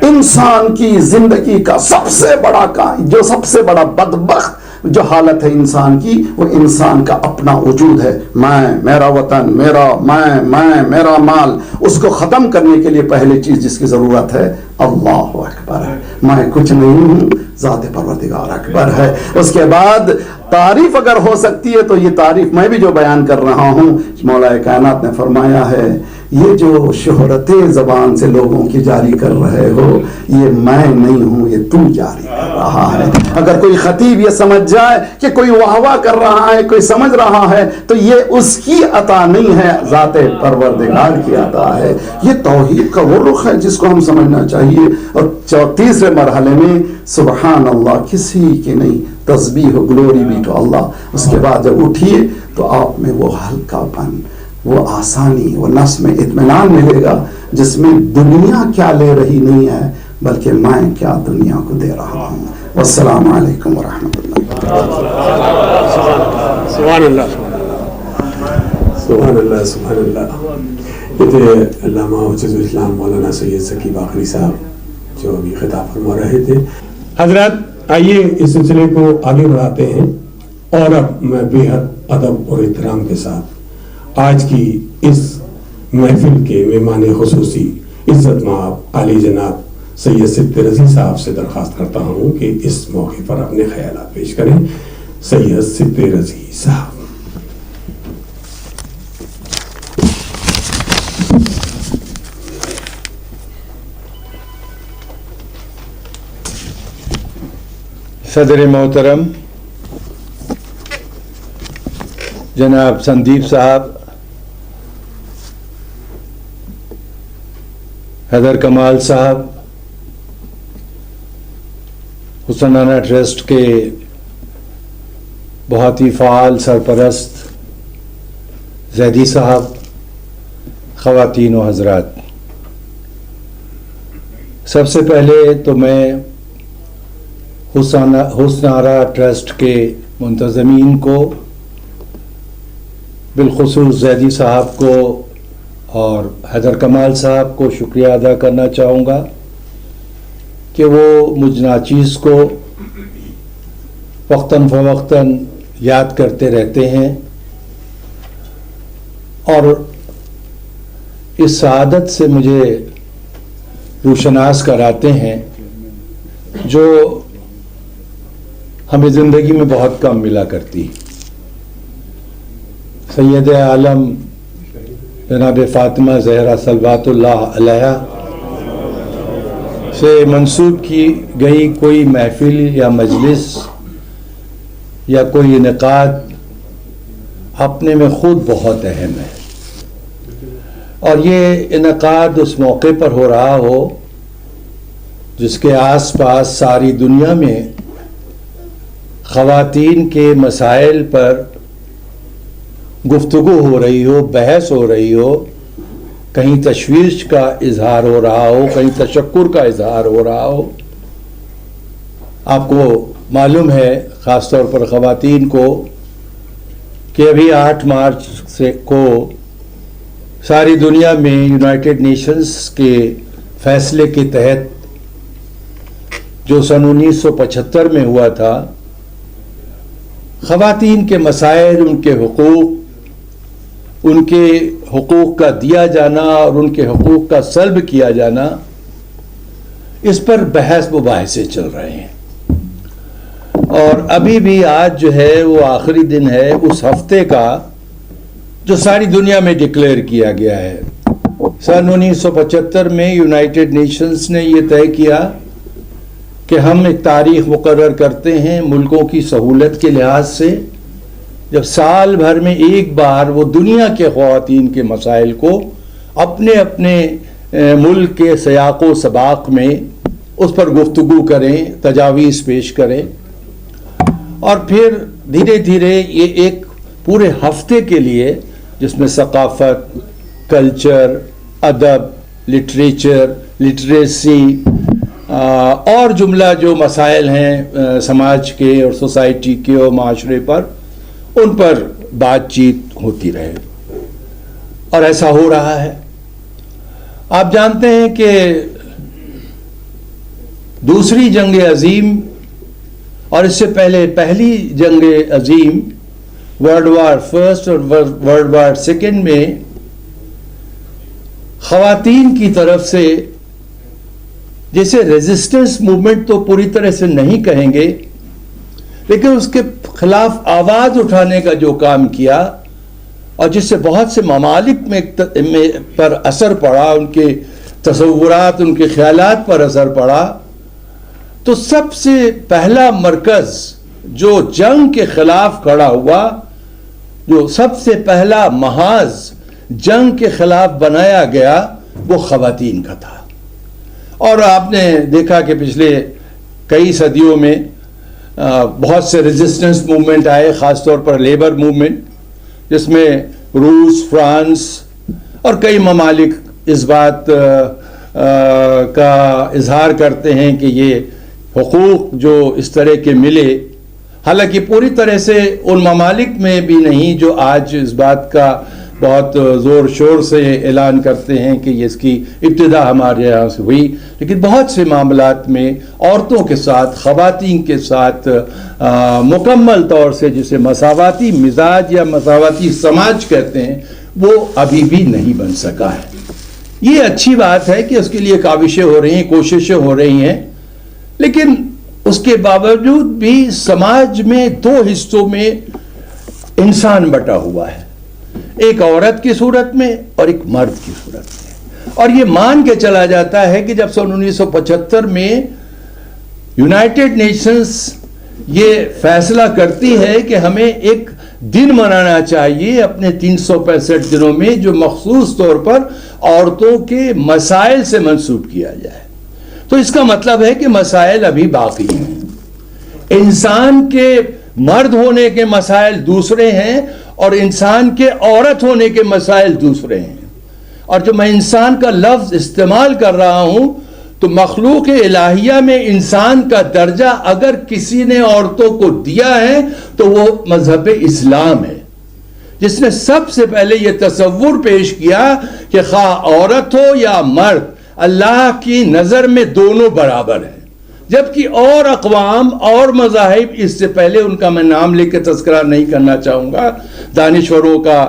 انسان کی زندگی کا سب سے بڑا جو سب سے بڑا بدبخت جو حالت ہے انسان کی وہ انسان کا اپنا وجود ہے. میں، میرا وطن، میں، میرا مال، اس کو ختم کرنے کے لیے پہلی چیز جس کی ضرورت ہے اللہ اکبر ہے. میں کچھ نہیں ہوں، ذات پروردگار اکبر ہے. اس کے بعد تعریف اگر ہو سکتی ہے تو یہ تعریف میں بھی جو بیان کر رہا ہوں، مولا کائنات نے فرمایا ہے یہ جو شہرت زبان سے لوگوں کی جاری کر رہے ہو یہ میں نہیں ہوں، یہ تو جاری کر رہا ہے. اگر کوئی خطیب یہ سمجھ جائے کہ کوئی واہ واہ کر رہا ہے، کوئی سمجھ رہا ہے، تو یہ اس کی عطا نہیں ہے، ذات پروردگار کی عطا ہے. یہ توحید کا وہ رخ ہے جس کو ہم سمجھنا چاہیے. اور تیسرے مرحلے میں سبحان اللہ کسی کی نہیں، تسبیح و گلوری بھی تو اللہ. اس کے بعد جب اٹھیے تو آپ میں وہ ہلکا پن، وہ آسانی، وہ نفس میں اطمینان ملے گا جس میں دنیا کیا لے رہی نہیں ہے بلکہ میں کیا دنیا کو دے رہا ہوں. والسلام علیکم ورحمۃ اللہ. سبحان اللہ، سبحان اللہ، سبحان اللہ. یہ تھے علامہ حجت الاسلام مولانا سید ثقیب آخری صاحب جو ابھی خطاب فرما رہے تھے. حضرات آئیے اس سلسلے کو آگے بڑھاتے ہیں، اور اب میں بے حد ادب اور احترام کے ساتھ آج کی اس محفل کے مہمان خصوصی عزت مآب عالی جناب سید صدق رضی صاحب سے درخواست کرتا ہوں کہ اس موقع پر اپنے خیالات پیش کریں. سید صدق رضی صاحب. صدر محترم جناب سندیپ صاحب، حیدر کمال صاحب، حسنانہ ٹرسٹ کے بہت ہی فعال سرپرست زیدی صاحب، خواتین و حضرات، سب سے پہلے تو میں حسنانہ ٹرسٹ کے منتظمین کو، بالخصوص زیدی صاحب کو اور حیدر کمال صاحب کو شکریہ ادا کرنا چاہوں گا کہ وہ مجھ ناچیز کو وقتاً فوقتاً یاد کرتے رہتے ہیں اور اس سعادت سے مجھے روشناس کراتے ہیں جو ہمیں زندگی میں بہت کم ملا کرتی. سید عالم جناب فاطمہ زہرا صلوات اللہ علیہا سے منسوب کی گئی کوئی محفل یا مجلس یا کوئی انعقاد اپنے میں خود بہت اہم ہے، اور یہ انعقاد اس موقع پر ہو رہا ہو جس کے آس پاس ساری دنیا میں خواتین کے مسائل پر گفتگو ہو رہی ہو، بحث ہو رہی ہو، کہیں تشویش کا اظہار ہو رہا ہو، کہیں تشکر کا اظہار ہو رہا ہو. آپ کو معلوم ہے خاص طور پر خواتین کو کہ ابھی 8 مارچ کو ساری دنیا میں یونائٹڈ نیشنز کے فیصلے کے تحت جو سن 1975 میں ہوا تھا، خواتین کے مسائل، ان کے حقوق کا دیا جانا اور ان کے حقوق کا سلب کیا جانا، اس پر بحث مباحثے چل رہے ہیں. اور ابھی بھی آج جو ہے وہ آخری دن ہے اس ہفتے کا جو ساری دنیا میں ڈکلیئر کیا گیا ہے. سن 1975 میں یونائٹڈ نیشنز نے یہ طے کیا کہ ہم ایک تاریخ مقرر کرتے ہیں ملکوں کی سہولت کے لحاظ سے، جب سال بھر میں ایک بار وہ دنیا کے خواتین کے مسائل کو اپنے اپنے ملک کے سیاق و سباق میں اس پر گفتگو کریں، تجاویز پیش کریں، اور پھر دھیرے دھیرے یہ ایک پورے ہفتے کے لیے جس میں ثقافت، کلچر، ادب، لٹریچر، لٹریسی اور جملہ جو مسائل ہیں سماج کے اور سوسائٹی کے اور معاشرے پر، ان پر بات چیت ہوتی رہے، اور ایسا ہو رہا ہے. آپ جانتے ہیں کہ دوسری جنگ عظیم اور اس سے پہلے پہلی جنگ عظیم ورلڈ وار فرسٹ اور ورلڈ وار سیکنڈ میں خواتین کی طرف سے جیسے ریزسٹنس موومنٹ تو پوری طرح سے نہیں کہیں گے، لیکن اس کے خلاف آواز اٹھانے کا جو کام کیا اور جس سے بہت سے ممالک میں پر اثر پڑا، ان کے تصورات، ان کے خیالات پر اثر پڑا، تو سب سے پہلا مرکز جو جنگ کے خلاف کھڑا ہوا، جو سب سے پہلا محاذ جنگ کے خلاف بنایا گیا، وہ خواتین کا تھا۔ اور آپ نے دیکھا کہ پچھلے کئی صدیوں میں بہت سے ریزسٹنس موومنٹ آئے، خاص طور پر لیبر موومنٹ، جس میں روس، فرانس اور کئی ممالک اس بات کا اظہار کرتے ہیں کہ یہ حقوق جو اس طرح کے ملے، حالانکہ پوری طرح سے ان ممالک میں بھی نہیں جو آج اس بات کا بہت زور شور سے اعلان کرتے ہیں کہ اس کی ابتدا ہمارے یہاں سے ہوئی، لیکن بہت سے معاملات میں عورتوں کے ساتھ، خواتین کے ساتھ مکمل طور سے جسے مساواتی مزاج یا مساواتی سماج کہتے ہیں، وہ ابھی بھی نہیں بن سکا ہے۔ یہ اچھی بات ہے کہ اس کے لیے کاوشیں ہو رہی ہیں، کوششیں ہو رہی ہیں، لیکن اس کے باوجود بھی سماج میں دو حصوں میں انسان بٹا ہوا ہے، ایک عورت کی صورت میں اور ایک مرد کی صورت میں۔ اور یہ مان کے چلا جاتا ہے کہ جب سن 1975 میں یونائٹڈ نیشنز یہ فیصلہ کرتی ہے کہ ہمیں ایک دن منانا چاہیے اپنے 365 دنوں میں جو مخصوص طور پر عورتوں کے مسائل سے منسوب کیا جائے، تو اس کا مطلب ہے کہ مسائل ابھی باقی ہیں۔ انسان کے مرد ہونے کے مسائل دوسرے ہیں اور انسان کے عورت ہونے کے مسائل دوسرے ہیں۔ اور جو میں انسان کا لفظ استعمال کر رہا ہوں تو مخلوق الہیہ میں انسان کا درجہ اگر کسی نے عورتوں کو دیا ہے تو وہ مذہب اسلام ہے، جس نے سب سے پہلے یہ تصور پیش کیا کہ خواہ عورت ہو یا مرد، اللہ کی نظر میں دونوں برابر ہیں۔ جبکہ اور اقوام اور مذاہب، اس سے پہلے ان کا میں نام لے کے تذکرہ نہیں کرنا چاہوں گا، دانشوروں کا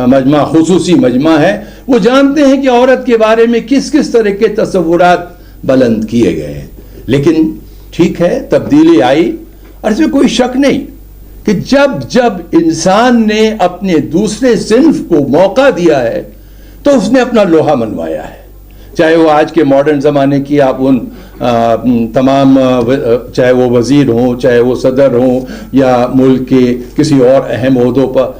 مجمع، خصوصی مجمع ہے، وہ جانتے ہیں کہ عورت کے بارے میں کس کس طرح کے تصورات بلند کیے گئے ہیں۔ لیکن ٹھیک ہے، تبدیلی آئی، اور اس میں کوئی شک نہیں کہ جب انسان نے اپنے دوسرے صنف کو موقع دیا ہے تو اس نے اپنا لوہا منوایا ہے، چاہے وہ آج کے ماڈرن زمانے کی آپ ان تمام، چاہے وہ وزیر ہوں، چاہے وہ صدر ہوں، یا ملک کے کسی اور اہم عہدوں پر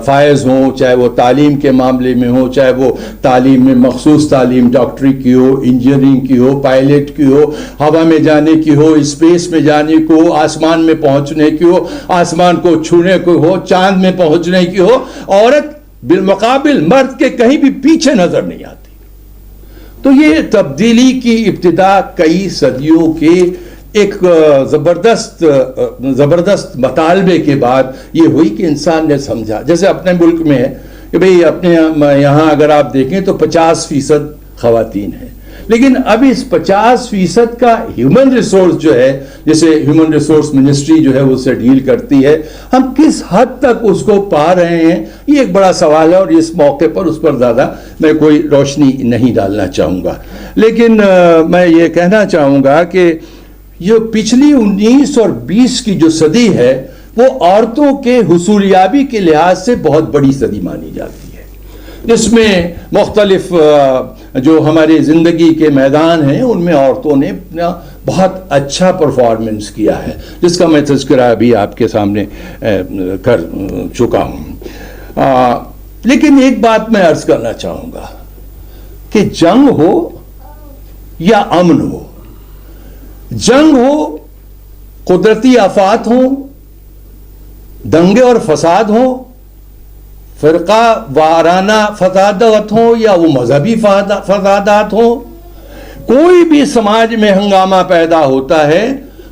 فائز ہوں، چاہے وہ تعلیم کے معاملے میں ہو، چاہے وہ تعلیم میں مخصوص تعلیم ڈاکٹری کی ہو، انجینئرنگ کی ہو، پائلٹ کی ہو، ہوا میں جانے کی ہو، اسپیس میں جانے کی ہو، آسمان میں پہنچنے کی ہو، آسمان کو چھونے کی ہو، چاند میں پہنچنے کی ہو، عورت بالمقابل مرد کے کہیں بھی پیچھے نظر نہیں آتی۔ تو یہ تبدیلی کی ابتدا کئی صدیوں کے ایک زبردست مطالبے کے بعد یہ ہوئی کہ انسان نے سمجھا، جیسے اپنے ملک میں ہے کہ بھئی اپنے یہاں اگر آپ دیکھیں تو 50% خواتین ہیں، لیکن اب اس 50% کا ہیومن ریسورس جو ہے، جیسے ہیومن ریسورس منسٹری جو ہے وہ اسے ڈیل کرتی ہے، ہم کس حد تک اس کو پا رہے ہیں، یہ ایک بڑا سوال ہے، اور اس موقع پر اس پر زیادہ میں کوئی روشنی نہیں ڈالنا چاہوں گا۔ لیکن میں یہ کہنا چاہوں گا کہ یہ پچھلی 19 اور 20 کی جو صدی ہے وہ عورتوں کے حصولیابی کے لحاظ سے بہت بڑی صدی مانی جاتی ہے، جس میں مختلف جو ہماری زندگی کے میدان ہیں ان میں عورتوں نے اپنا بہت اچھا پرفارمنس کیا ہے، جس کا میں تذکرہ ابھی آپ کے سامنے کر چکا ہوں۔ لیکن ایک بات میں عرض کرنا چاہوں گا کہ جنگ ہو یا امن ہو، جنگ ہو، قدرتی آفات ہوں، دنگے اور فساد ہوں، فرقہ وارانہ فسادات ہوں یا وہ مذہبی فسادات ہوں، کوئی بھی سماج میں ہنگامہ پیدا ہوتا ہے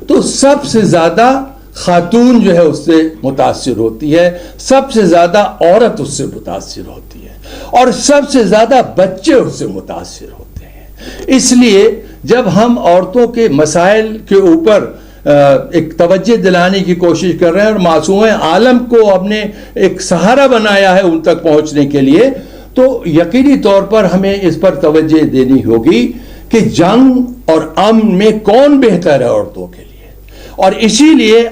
تو سب سے زیادہ خاتون جو ہے اس سے متاثر ہوتی ہے، سب سے زیادہ عورت اس سے متاثر ہوتی ہے، اور سب سے زیادہ بچے اس سے متاثر ہوتے ہیں۔ اس لیے جب ہم عورتوں کے مسائل کے اوپر ایک توجہ دلانے کی کوشش کر رہے ہیں اور معصوم عالم کو اپنے ایک سہارا بنایا ہے ان تک پہنچنے کے لیے، تو یقینی طور پر ہمیں اس پر توجہ دینی ہوگی کہ جنگ اور امن میں کون بہتر ہے عورتوں کے لیے. اور اسی لیے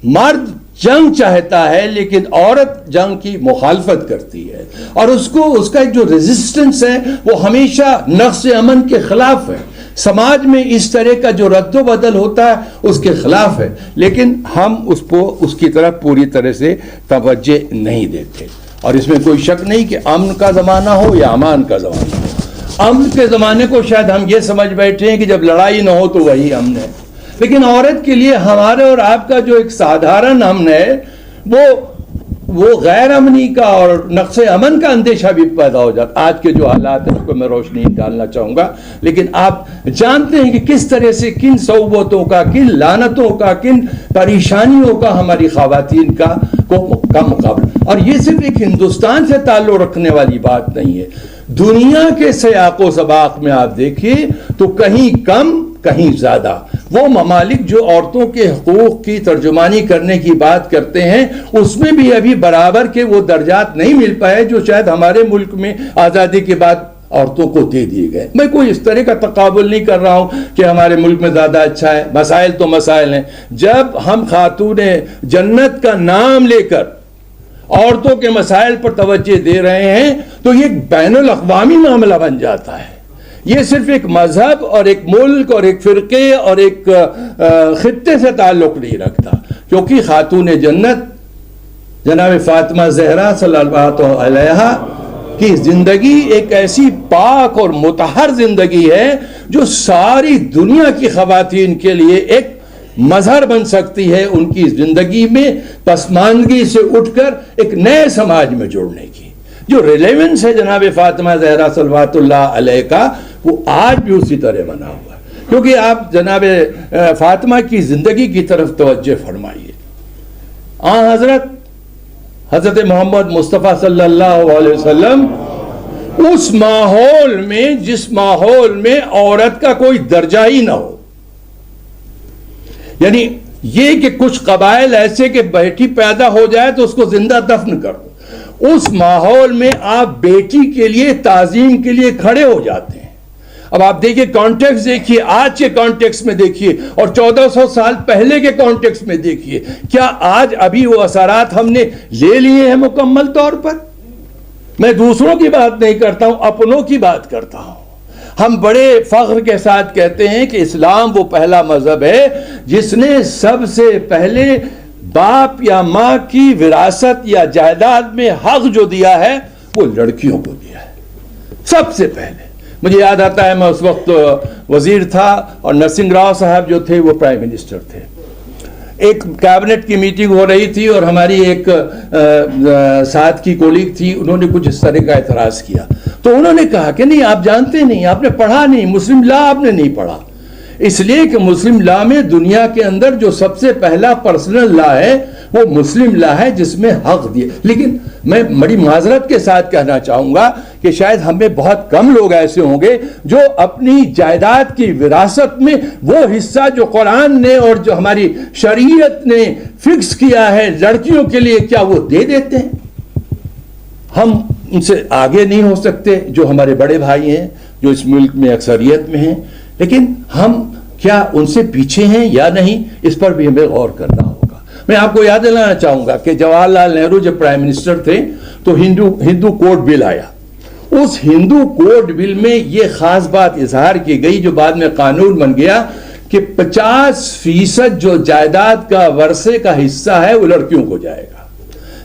مرد جنگ چاہتا ہے لیکن عورت جنگ کی مخالفت کرتی ہے، اور اس کا جو ریزسٹنس ہے وہ ہمیشہ نقص امن کے خلاف ہے. سماج میں اس طرح کا جو رد و بدل ہوتا ہے اس کے خلاف ہے، لیکن ہم اس کی طرف پوری طرح سے توجہ نہیں دیتے. اور اس میں کوئی شک نہیں کہ امن کا زمانہ ہو یا امان کا زمانہ ہو. امن کے زمانے کو شاید ہم یہ سمجھ بیٹھے ہیں کہ جب لڑائی نہ ہو تو وہی امن ہے، لیکن عورت کے لیے ہمارے اور آپ کا جو ایک سادھارن امن ہے وہ غیر امنی کا اور نقص امن کا اندیشہ بھی پیدا ہو جاتا. آج کے جو حالات ہیں اس کو میں روشنی ڈالنا چاہوں گا، لیکن آپ جانتے ہیں کہ کس طرح سے کن صعوبتوں کا، کن لعنتوں کا، کن پریشانیوں کا ہماری خواتین کا مقابلہ. اور یہ صرف ایک ہندوستان سے تعلق رکھنے والی بات نہیں ہے، دنیا کے سیاق و سباق میں آپ دیکھیے تو کہیں کم کہیں زیادہ وہ ممالک جو عورتوں کے حقوق کی ترجمانی کرنے کی بات کرتے ہیں اس میں بھی ابھی برابر کے وہ درجات نہیں مل پائے جو شاید ہمارے ملک میں آزادی کے بعد عورتوں کو دے دیے گئے. میں کوئی اس طرح کا تقابل نہیں کر رہا ہوں کہ ہمارے ملک میں زیادہ اچھا ہے، مسائل تو مسائل ہیں. جب ہم خاتون جنت کا نام لے کر عورتوں کے مسائل پر توجہ دے رہے ہیں تو یہ بین الاقوامی معاملہ بن جاتا ہے. یہ صرف ایک مذہب اور ایک ملک اور ایک فرقے اور ایک خطے سے تعلق نہیں رکھتا، کیونکہ خاتون جنت جناب فاطمہ زہرا صلی اللہ علیہ کی زندگی ایک ایسی پاک اور مطہر زندگی ہے جو ساری دنیا کی خواتین کے لیے ایک مظہر بن سکتی ہے ان کی زندگی میں پسماندگی سے اٹھ کر ایک نئے سماج میں جوڑنے کی. جو ریلیونس ہے جناب فاطمہ زہرا صلوات اللہ علیہ کا وہ آج بھی اسی طرح بنا ہوا ہے، کیونکہ آپ جناب فاطمہ کی زندگی کی طرف توجہ فرمائیے. حضرت محمد مصطفیٰ صلی اللہ علیہ وسلم اس ماحول میں جس ماحول میں عورت کا کوئی درجہ ہی نہ ہو، یعنی یہ کہ کچھ قبائل ایسے کہ بیٹی پیدا ہو جائے تو اس کو زندہ دفن کر دو، اس ماحول میں آپ بیٹی کے لیے تعظیم کے لیے کھڑے ہو جاتے ہیں. اب آپ دیکھیے کانٹیکس دیکھیے، آج کے کانٹیکس میں دیکھیے اور 1400 سال پہلے کے کانٹیکس میں دیکھیے، کیا آج ابھی وہ اثرات ہم نے لے لیے ہیں مکمل طور پر؟ میں دوسروں کی بات نہیں کرتا ہوں، اپنوں کی بات کرتا ہوں. ہم بڑے فخر کے ساتھ کہتے ہیں کہ اسلام وہ پہلا مذہب ہے جس نے سب سے پہلے باپ یا ماں کی وراثت یا جائیداد میں حق جو دیا ہے وہ لڑکیوں کو دیا ہے سب سے پہلے. مجھے یاد آتا ہے میں اس وقت وزیر تھا اور نرسنگ راؤ صاحب جو تھے وہ پرائم منسٹر تھے. ایک کیبنٹ کی میٹنگ ہو رہی تھی اور ہماری ایک ساتھ کی کولیگ تھی، انہوں نے کچھ اس طرح کا اعتراض کیا تو انہوں نے کہا کہ نہیں آپ جانتے نہیں، آپ نے پڑھا نہیں، مسلم لا آپ نے نہیں پڑھا. اس لیے کہ مسلم لا میں دنیا کے اندر جو سب سے پہلا پرسنل لا ہے وہ مسلم لا ہے جس میں حق دیے. لیکن میں بڑی معذرت کے ساتھ کہنا چاہوں گا کہ شاید ہمیں بہت کم لوگ ایسے ہوں گے جو اپنی جائیداد کی وراثت میں وہ حصہ جو قرآن نے اور جو ہماری شریعت نے فکس کیا ہے لڑکیوں کے لیے کیا وہ دے دیتے ہیں. ہم ان سے آگے نہیں ہو سکتے جو ہمارے بڑے بھائی ہیں جو اس ملک میں اکثریت میں ہیں، لیکن ہم کیا ان سے پیچھے ہیں یا نہیں اس پر بھی ہمیں غور کرنا ہوگا. میں آپ کو یاد دلانا چاہوں گا کہ جواہر لال نہرو جب پرائم منسٹر تھے تو ہندو کوڈ بل آیا. اس ہندو کوڈ بل میں یہ خاص بات اظہار کی گئی جو بعد میں قانون بن گیا کہ 50% جو جائیداد کا ورثے کا حصہ ہے وہ لڑکیوں کو جائے گا.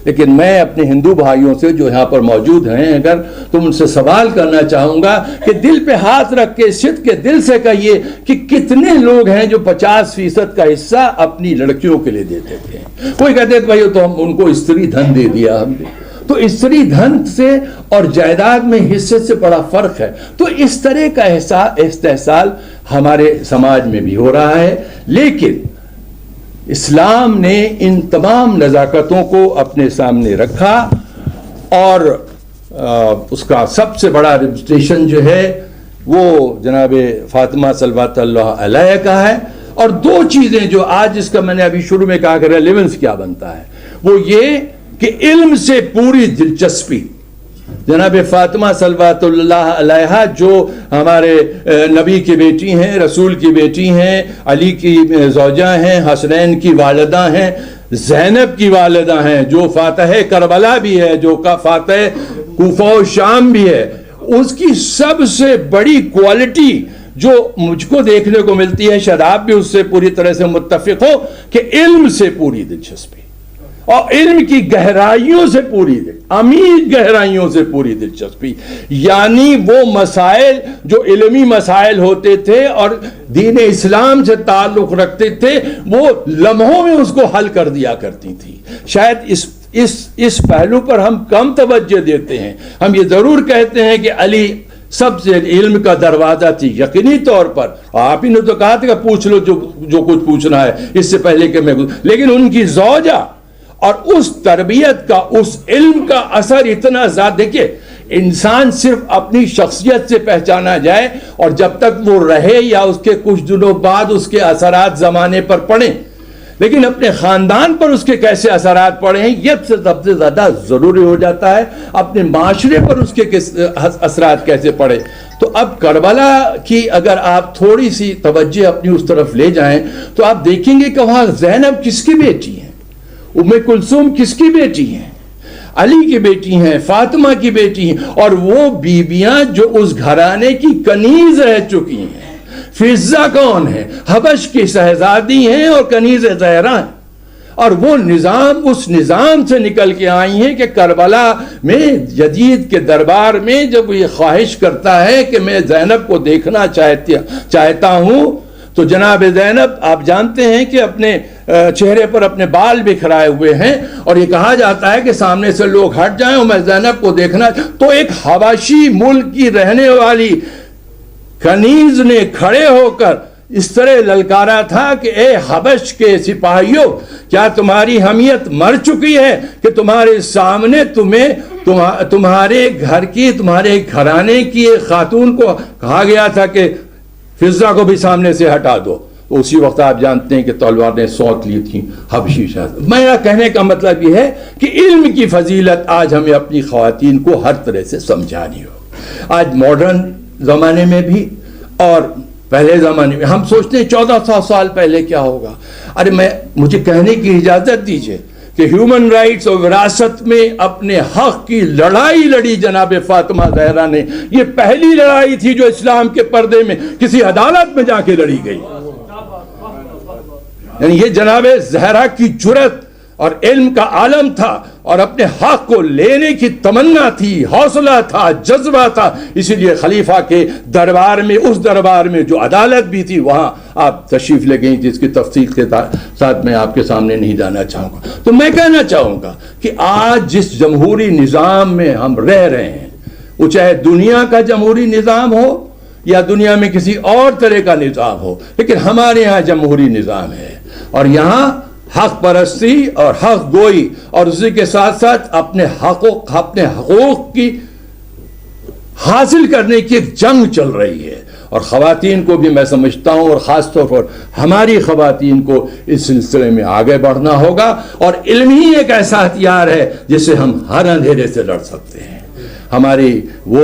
لیکن میں اپنے ہندو بھائیوں سے جو یہاں پر موجود ہیں اگر تو ان سے سوال کرنا چاہوں گا کہ دل پہ ہاتھ رکھ کے صدق کے دل سے کہیے کہ کتنے لوگ ہیں جو 50% کا حصہ اپنی لڑکیوں کے لیے دیتے تھے. کوئی کہتے تھے بھائی تو ہم ان کو استری دھن دے دیا ہم نے. تو استری دھن سے اور جائیداد میں حصے سے بڑا فرق ہے. تو اس طرح کا استحصال ہمارے سماج میں بھی ہو رہا ہے. لیکن اسلام نے ان تمام نزاکتوں کو اپنے سامنے رکھا اور اس کا سب سے بڑا ریپریزنٹیشن جو ہے وہ جناب فاطمہ صلوات اللہ علیہ کا ہے. اور دو چیزیں جو آج اس کا میں نے ابھی شروع میں کہا کہ ریلیونس کیا بنتا ہے، وہ یہ کہ علم سے پوری دلچسپی. جناب فاطمہ صلوات اللہ علیہا جو ہمارے نبی کی بیٹی ہیں، رسول کی بیٹی ہیں، علی کی زوجہ ہیں، حسنین کی والدہ ہیں، زینب کی والدہ ہیں، جو فاتح کربلا بھی ہے، جو فاتح کوفہ و شام بھی ہے، اس کی سب سے بڑی کوالٹی جو مجھ کو دیکھنے کو ملتی ہے، شاید آپ بھی اس سے پوری طرح سے متفق ہو، کہ علم سے پوری دلچسپی اور علم کی گہرائیوں سے پوری عمیق گہرائیوں سے پوری دلچسپی. یعنی وہ مسائل جو علمی مسائل ہوتے تھے اور دین اسلام سے تعلق رکھتے تھے، وہ لمحوں میں اس کو حل کر دیا کرتی تھی. شاید اس پہلو پر ہم کم توجہ دیتے ہیں. ہم یہ ضرور کہتے ہیں کہ علی سب سے علم کا دروازہ تھی، یقینی طور پر. آپ ہی نے تو کہا تھا کہ پوچھ لو جو کچھ پوچھنا ہے اس سے پہلے کہ میں، لیکن ان کی زوجہ اور اس تربیت کا، اس علم کا اثر اتنا زیادہ. دیکھیے انسان صرف اپنی شخصیت سے پہچانا جائے، اور جب تک وہ رہے یا اس کے کچھ دنوں بعد اس کے اثرات زمانے پر پڑیں، لیکن اپنے خاندان پر اس کے کیسے اثرات پڑے ہیں یہ سب سے زیادہ ضروری ہو جاتا ہے. اپنے معاشرے پر اس کے اثرات کیسے پڑے. تو اب کربلا کی اگر آپ تھوڑی سی توجہ اپنی اس طرف لے جائیں تو آپ دیکھیں گے کہ وہاں زینب کس کی بیٹی ہیں، ام کلثوم کس کی بیٹی ہیں، علی کی بیٹی ہیں، فاطمہ کی بیٹی ہیں، اور وہ بیویاں جو اس گھرانے کی کنیز رہ چکی ہیں. فضہ کون ہے؟ حبش کی شہزادی ہیں اور کنیز زہرا ہیں، اور وہ نظام، اس نظام سے نکل کے آئی ہیں کہ کربلا میں یزید کے دربار میں جب یہ خواہش کرتا ہے کہ میں زینب کو دیکھنا چاہتا ہوں، تو جناب زینب آپ جانتے ہیں کہ اپنے چہرے پر اپنے بال بکھرائے ہوئے ہیں، اور یہ کہا جاتا ہے کہ سامنے سے لوگ ہٹ جائیں اور میں زینب کو دیکھنا. تو ایک حبشی ملک کی رہنے والی کنیز نے کھڑے ہو کر اس طرح للکارا تھا کہ اے حبش کے سپاہیوں، کیا تمہاری حمیت مر چکی ہے کہ تمہارے سامنے تمہارے گھر کی، تمہارے گھرانے کی ایک خاتون کو کہا گیا تھا کہ فضہ کو بھی سامنے سے ہٹا دو. تو اسی وقت آپ جانتے ہیں کہ تلوار نے سونت لی تھی حبشی شہزادی. میرا کہنے کا مطلب یہ ہے کہ علم کی فضیلت آج ہمیں اپنی خواتین کو ہر طرح سے سمجھانی ہو. آج ماڈرن زمانے میں بھی اور پہلے زمانے میں ہم سوچتے ہیں 1400 سال پہلے کیا ہوگا. ارے مجھے کہنے کی اجازت دیجئے کہ ہیومن رائٹس اور وراثت میں اپنے حق کی لڑائی لڑی جناب فاطمہ زہرا نے. یہ پہلی لڑائی تھی جو اسلام کے پردے میں کسی عدالت میں جا کے لڑی گئی. یعنی یہ جناب زہرا کی جرأت اور علم کا عالم تھا، اور اپنے حق کو لینے کی تمنا تھی، حوصلہ تھا، جذبہ تھا. اسی لیے خلیفہ کے دربار میں، اس دربار میں جو عدالت بھی تھی، وہاں آپ تشریف لے گئی، جس کی تفصیل کے ساتھ میں آپ کے سامنے نہیں جانا چاہوں گا. تو میں کہنا چاہوں گا کہ آج جس جمہوری نظام میں ہم رہ رہے ہیں، وہ چاہے دنیا کا جمہوری نظام ہو یا دنیا میں کسی اور طرح کا نظام ہو، لیکن ہمارے یہاں جمہوری نظام ہے، اور یہاں حق پرستی اور حق گوئی، اور اسی کے ساتھ ساتھ اپنے حقوق کی حاصل کرنے کی ایک جنگ چل رہی ہے. اور خواتین کو بھی میں سمجھتا ہوں، اور خاص طور پر ہماری خواتین کو اس سلسلے میں آگے بڑھنا ہوگا. اور علم ہی ایک ایسا ہتھیار ہے جس سے ہم ہر اندھیرے سے لڑ سکتے ہیں. ہماری وہ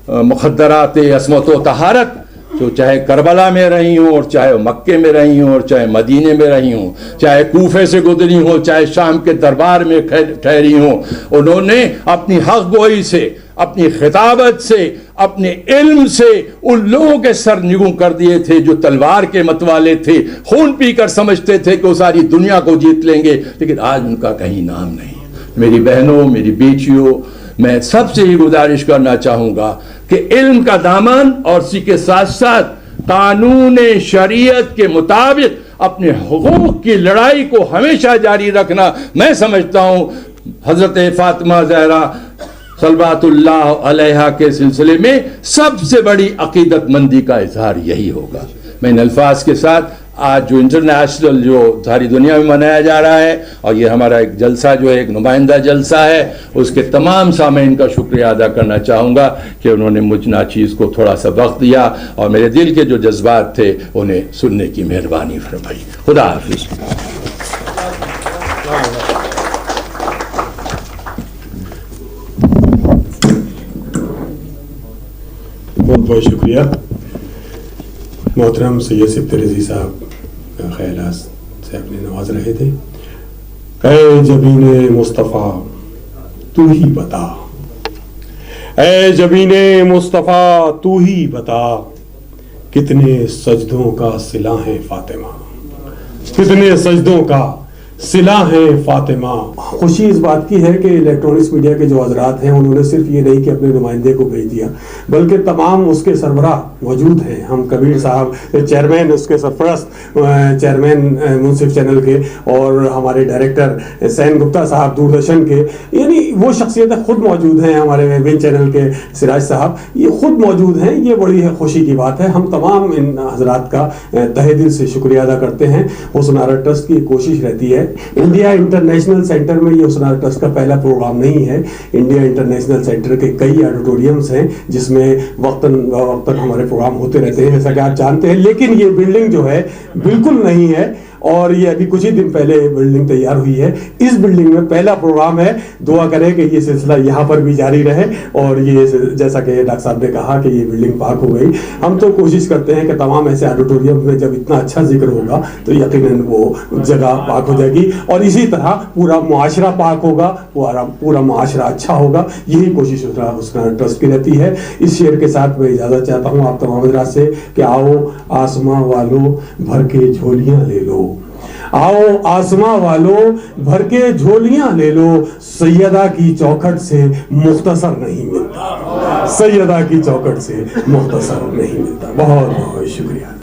مخدرات عصمت و طہارت جو چاہے کربلا میں رہی ہوں، اور چاہے مکے میں رہی ہوں، اور چاہے مدینے میں رہی ہوں، چاہے کوفے سے گزری ہوں، چاہے شام کے دربار میں ٹھہری ہوں، انہوں نے اپنی حق گوئی سے، اپنی خطابت سے، اپنے علم سے ان لوگوں کے سر نگوں کر دیے تھے جو تلوار کے متوالے تھے، خون پی کر سمجھتے تھے کہ وہ ساری دنیا کو جیت لیں گے، لیکن آج ان کا کہیں نام نہیں. میری بہنوں، میری بیٹیوں، میں سب سے ہی گزارش کرنا چاہوں گا کہ علم کا دامن اور اسی کے ساتھ ساتھ قانون شریعت کے مطابق اپنے حقوق کی لڑائی کو ہمیشہ جاری رکھنا. میں سمجھتا ہوں حضرت فاطمہ زہرا صلوات اللہ علیہا کے سلسلے میں سب سے بڑی عقیدت مندی کا اظہار یہی ہوگا. میں ان الفاظ کے ساتھ آج جو انٹرنیشنل جو ساری دنیا میں منایا جا رہا ہے، اور یہ ہمارا ایک جلسہ جو ہے ایک نمائندہ جلسہ ہے، اس کے تمام سامعین کا شکریہ ادا کرنا چاہوں گا کہ انہوں نے مجھ ناچیز کو تھوڑا سا وقت دیا اور میرے دل کے جو جذبات تھے انہیں سننے کی مہربانی فرمائی. خدا حافظ. بہت بہت شکریہ. محترم سید سبت رضی صاحب خیالات سے اپنے نواز رہے تھے. اے جبین مصطفیٰ تو ہی بتا، اے جبین مصطفیٰ تو ہی بتا، کتنے سجدوں کا صلہ ہے فاطمہ، کتنے سجدوں کا صلہ ہے فاطمہ. خوشی اس بات کی ہے کہ الیکٹرانکس میڈیا کے جو حضرات ہیں انہوں نے صرف یہ نہیں کہ اپنے نمائندے کو بھیج دیا، بلکہ تمام اس کے سربراہ موجود ہیں. ہم کبیر صاحب چیئرمین، اس کے سرپرست چیئرمین منصف چینل کے، اور ہمارے ڈائریکٹر سین گپتا صاحب دوردرشن کے، یعنی وہ شخصیتیں خود موجود ہیں. ہمارے ون چینل کے سراج صاحب یہ خود موجود ہیں. یہ بڑی خوشی کی بات ہے. ہم تمام ان حضرات کا تہہ دل سے شکریہ ادا کرتے ہیں. حسنارہ ٹرسٹ کی کوشش رہتی ہے. انڈیا انٹرنیشنل سینٹر میں یہ حسنارہ ٹرسٹ کا پہلا پروگرام نہیں ہے. انڈیا انٹرنیشنل سینٹر کے کئی آڈیٹوریمز ہیں جس میں وقتاً فوقتاً ہمارے پروگرام ہوتے رہتے ہیں جیسا کہ آپ جانتے ہیں. لیکن یہ بلڈنگ جو ہے بالکل نہیں ہے، اور یہ ابھی کچھ ہی دن پہلے بلڈنگ تیار ہوئی ہے. اس بلڈنگ میں پہلا پروگرام ہے. دعا کریں کہ یہ سلسلہ یہاں پر بھی جاری رہے، اور یہ جیسا کہ ڈاکٹر صاحب نے کہا کہ یہ بلڈنگ پاک ہو گئی. ہم تو کوشش کرتے ہیں کہ تمام ایسے آڈیٹوریم میں جب اتنا اچھا ذکر ہوگا تو یقیناً وہ جگہ پاک ہو جائے گی، اور اسی طرح پورا معاشرہ پاک ہوگا، پورا معاشرہ اچھا ہوگا. یہی کوشش حسنارہ ٹرسٹ کی رہتی ہے. اس شعر کے ساتھ میں اجازت چاہتا ہوں آپ تمام حضرات سے کہ آؤ آسماں والو بھر کے جھولیاں لے لو، آؤ آسماں والو بھر کے جھولیاں لے لو، سیدہ کی چوکھٹ سے مختصر نہیں ملتا، سیدہ کی چوکھٹ سے مختصر نہیں ملتا. بہت بہت شکریہ.